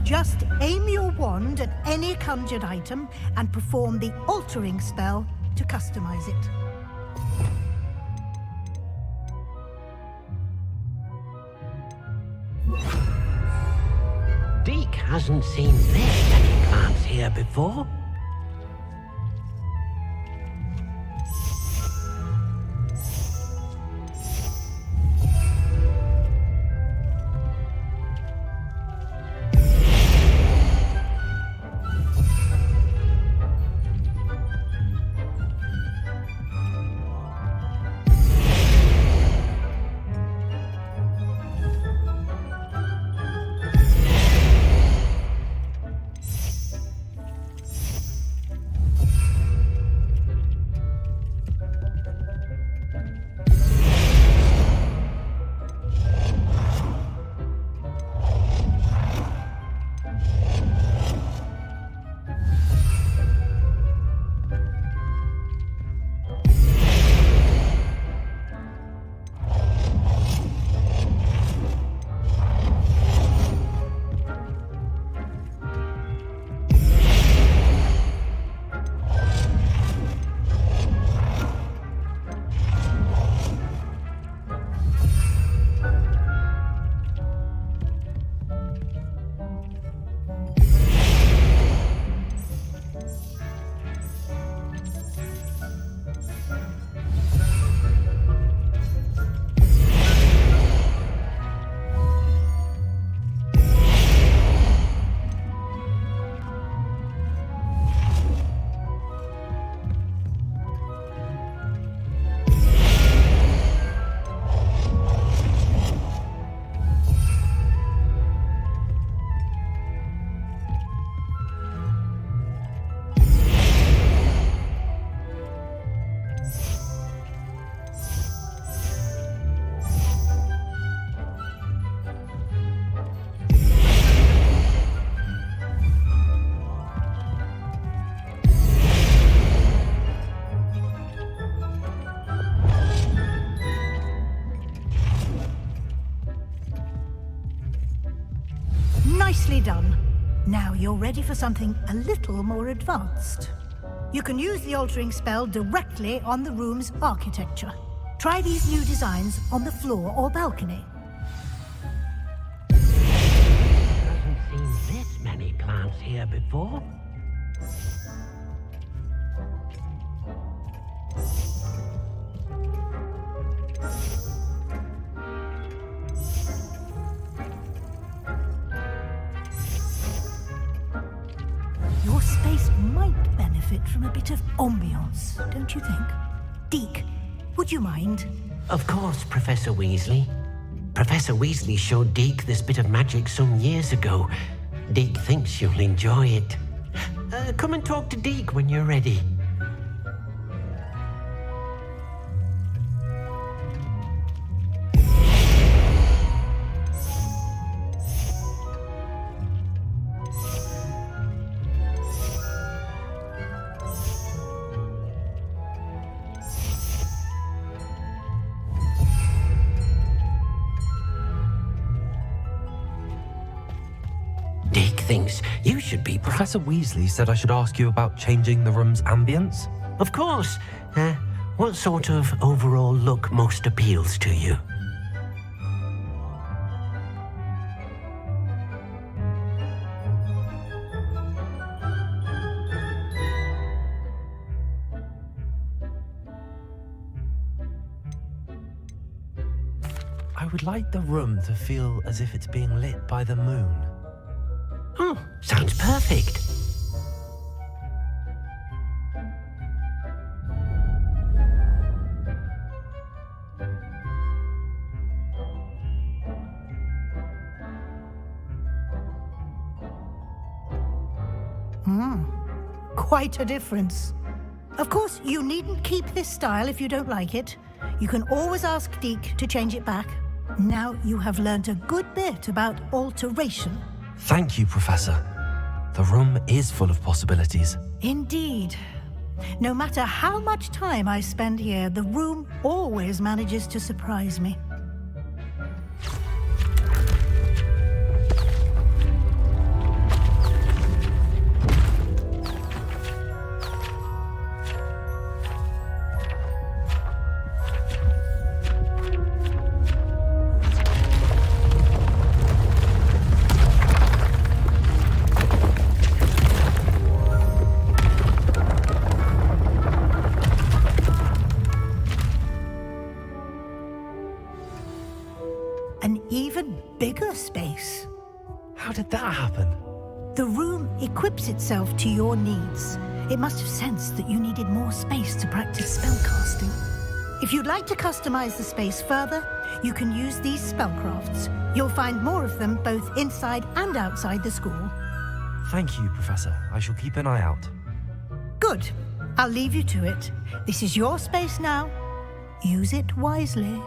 Just aim your wand at any conjured item and perform the altering spell to customize it. Deke hasn't seen this many plants here before. Nicely done. Now you're ready for something a little more advanced. You can use the altering spell directly on the room's architecture. Try these new designs on the floor or balcony. Hasn't seen this many plants here before. Your space might benefit from a bit of ambiance, don't you think? Deke, would you mind? Of course, Professor Weasley. Professor Weasley showed Deke this bit of magic some years ago. Deke thinks you'll enjoy it. Come and talk to Deke when you're ready. Deke thinks you should be Professor Weasley said I should ask you about changing the room's ambience. Of course. What sort of overall look most appeals to you? I would like the room to feel as if it's being lit by the moon. Oh, sounds perfect. Quite a difference. Of course, you needn't keep this style if you don't like it. You can always ask Deke to change it back. Now you have learnt a good bit about alteration. Thank you, Professor. The room is full of possibilities. Indeed. No matter how much time I spend here, the room always manages to surprise me. Bigger space. How did that happen? The room equips itself to your needs. It must have sensed that you needed more space to practice spellcasting. If you'd like to customize the space further, you can use these spellcrafts. You'll find more of them both inside and outside the school. Thank you, Professor. I shall keep an eye out. Good. I'll leave you to it. This is your space now. Use it wisely.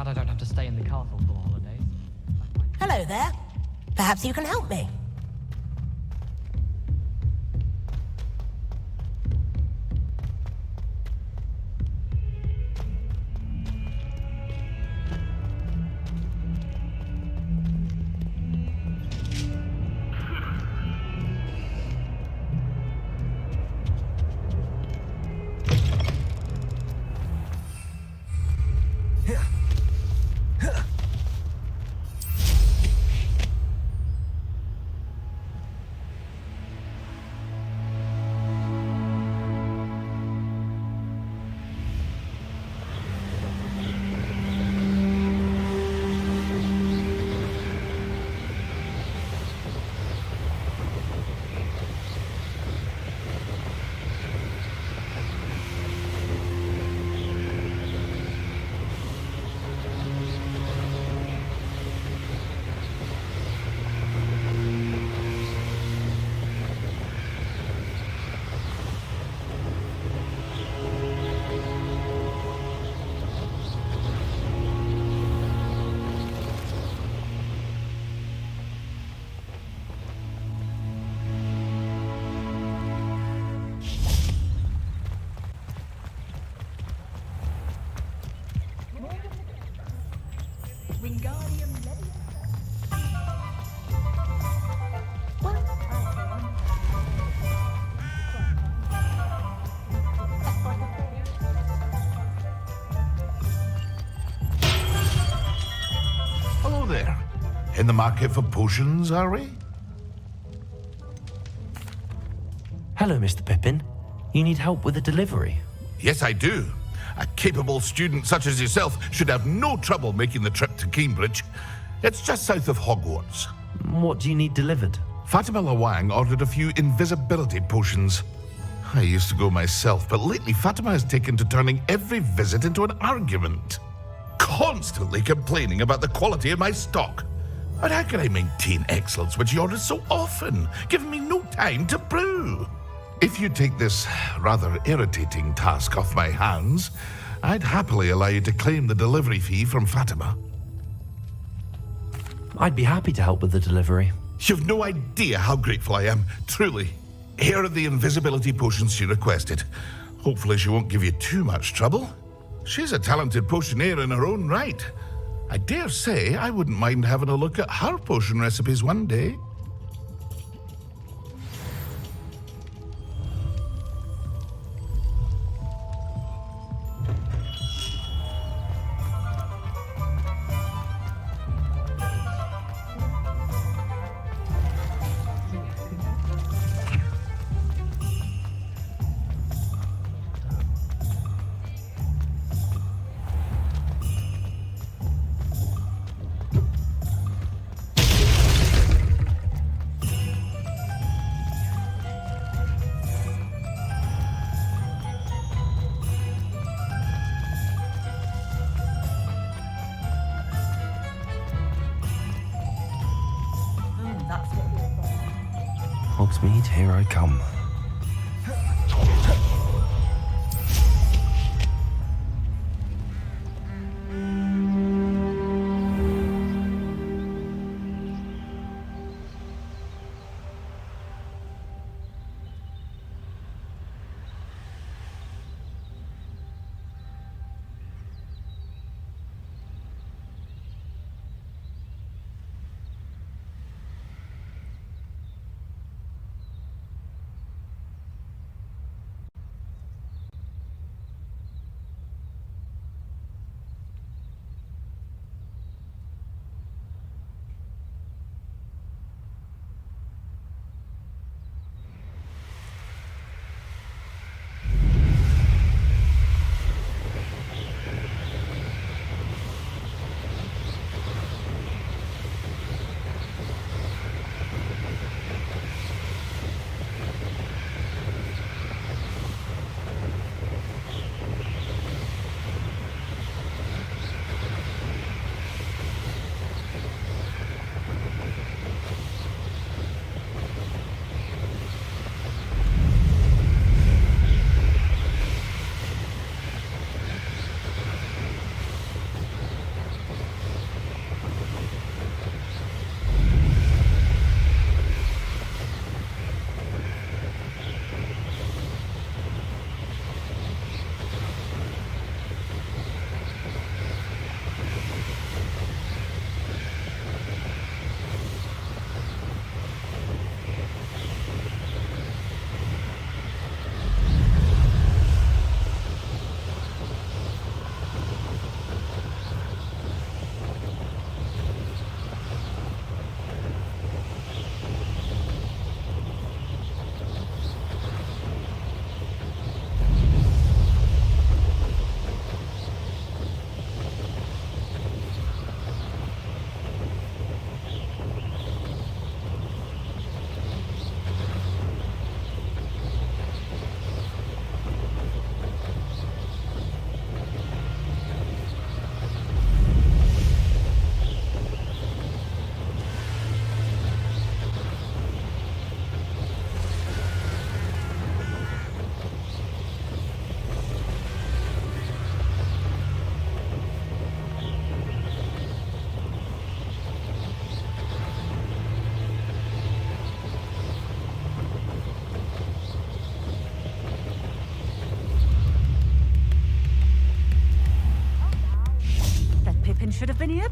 glad I don't have to stay in the castle for the holidays. Hello there. Perhaps you can help me. Hello there. In the market for potions, are we? Hello, Mr. Pippin. You need help with a delivery? Yes, I do. A capable student such as yourself should have no trouble making the trip to Cambridge. It's just south of Hogwarts. What do you need delivered? Fatima Lawang ordered a few invisibility potions. I used to go myself, but lately Fatima has taken to turning every visit into an argument. Constantly complaining about the quality of my stock. But how can I maintain excellence when she orders so often, giving me no time to brew? If you take this rather irritating task off my hands, I'd happily allow you to claim the delivery fee from Fatima. I'd be happy to help with the delivery. You've no idea how grateful I am, truly. Here are the invisibility potions she requested. Hopefully she won't give you too much trouble. She's a talented potioneer in her own right. I dare say I wouldn't mind having a look at her potion recipes one day. Hogsmeade, here I come.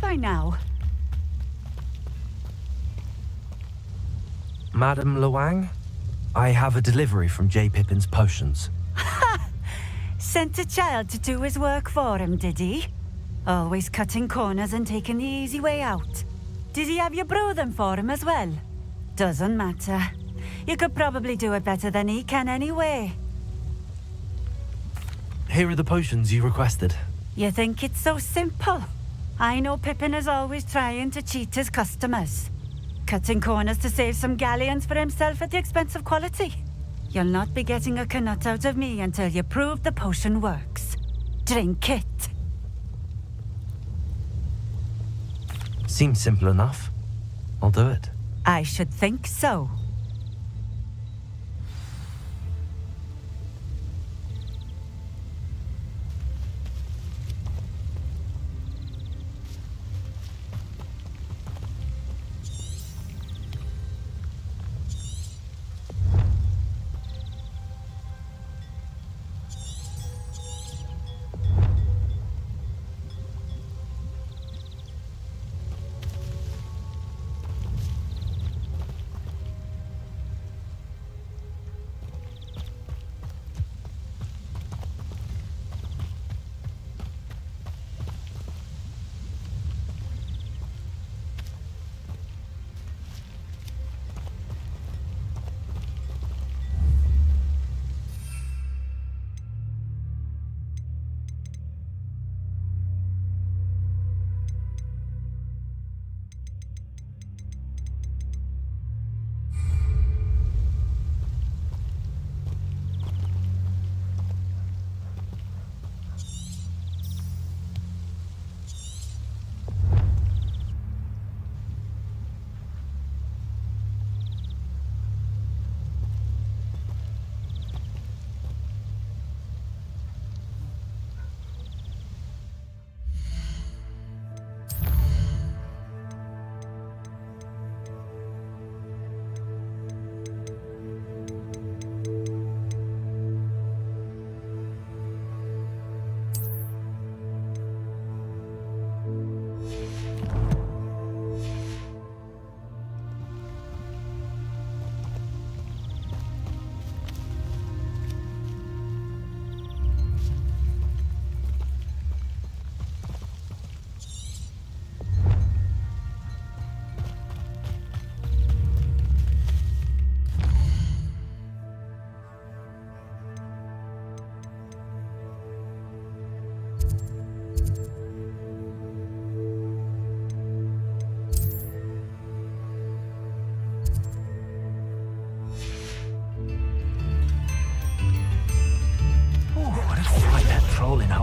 by now. Madam Luang, I have a delivery from J. Pippin's Potions. Sent a child to do his work for him, did he? Always cutting corners and taking the easy way out. Did he have you brew them for him as well? Doesn't matter. You could probably do it better than he can anyway. Here are the potions you requested. You think it's so simple? I know Pippin is always trying to cheat his customers. Cutting corners to save some galleons for himself at the expense of quality. You'll not be getting a canut out of me until you prove the potion works. Drink it. Seems simple enough. I'll do it. I should think so.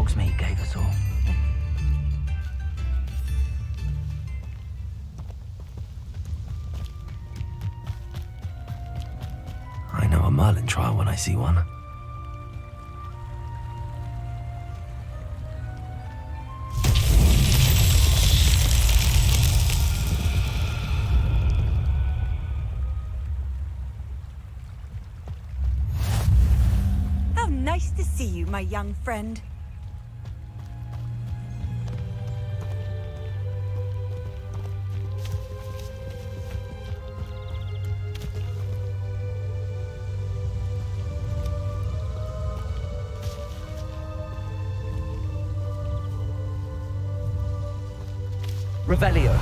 Hogsmeade gave us all. I know a Merlin trial when I see one. How nice to see you, my young friend. Revelio.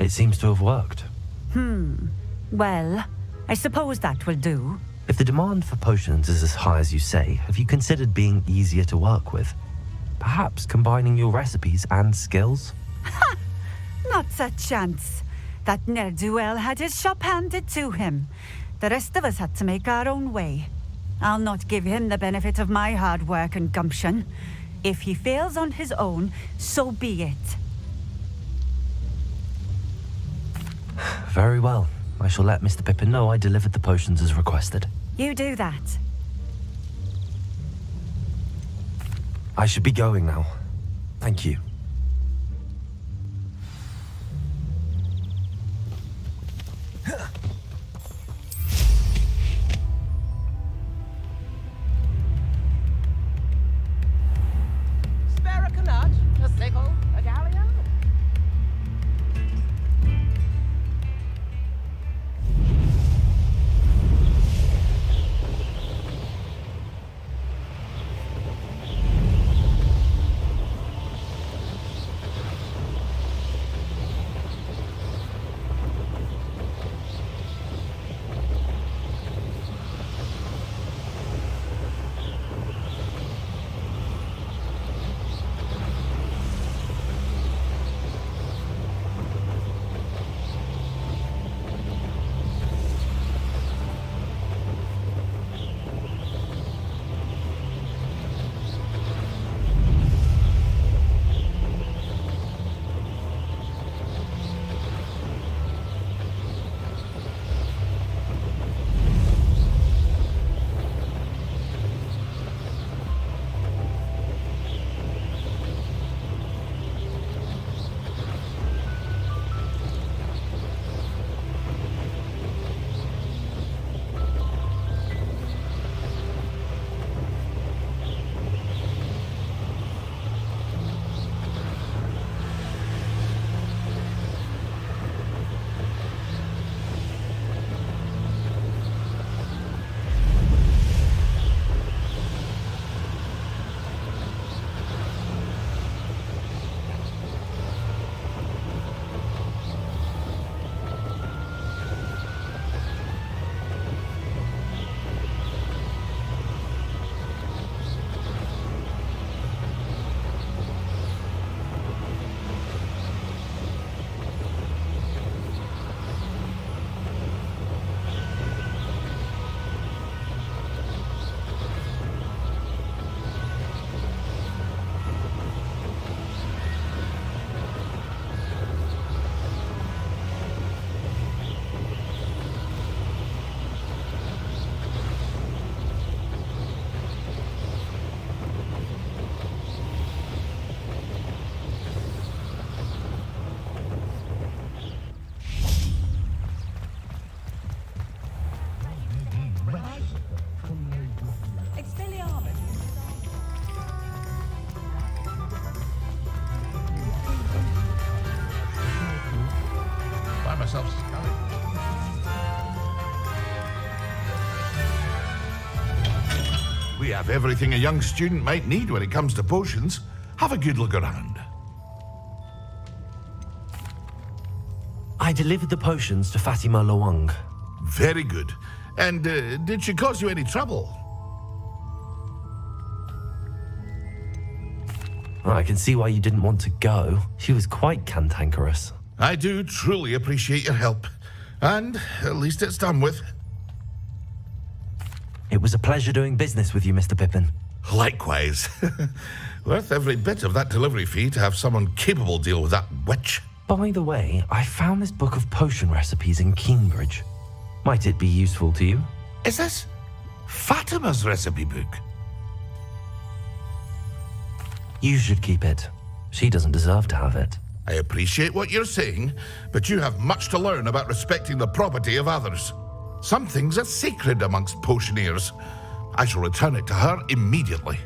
It seems to have worked. Well, I suppose that will do. If the demand for potions is as high as you say, have you considered being easier to work with? Perhaps combining your recipes and skills? Not a chance. That ne'er-do-well had his shop handed to him. The rest of us had to make our own way. I'll not give him the benefit of my hard work and gumption. If he fails on his own, so be it. Very well. I shall let Mr. Pippin know I delivered the potions as requested. You do that. I should be going now. Thank you. Spare a canut, a sickle, a galleon. We have everything a young student might need when it comes to potions. Have a good look around. I delivered the potions to Fatima Lawang. Very good. And did she cause you any trouble? I can see why you didn't want to go. She was quite cantankerous. I do truly appreciate your help. And at least it's done with. It was a pleasure doing business with you, Mr. Pippin. Likewise. Worth every bit of that delivery fee to have someone capable deal with that witch. By the way, I found this book of potion recipes in Cambridge. Might it be useful to you? Is this Fatima's recipe book? You should keep it. She doesn't deserve to have it. I appreciate what you're saying, but you have much to learn about respecting the property of others. Some things are sacred amongst potioneers. I shall return it to her immediately.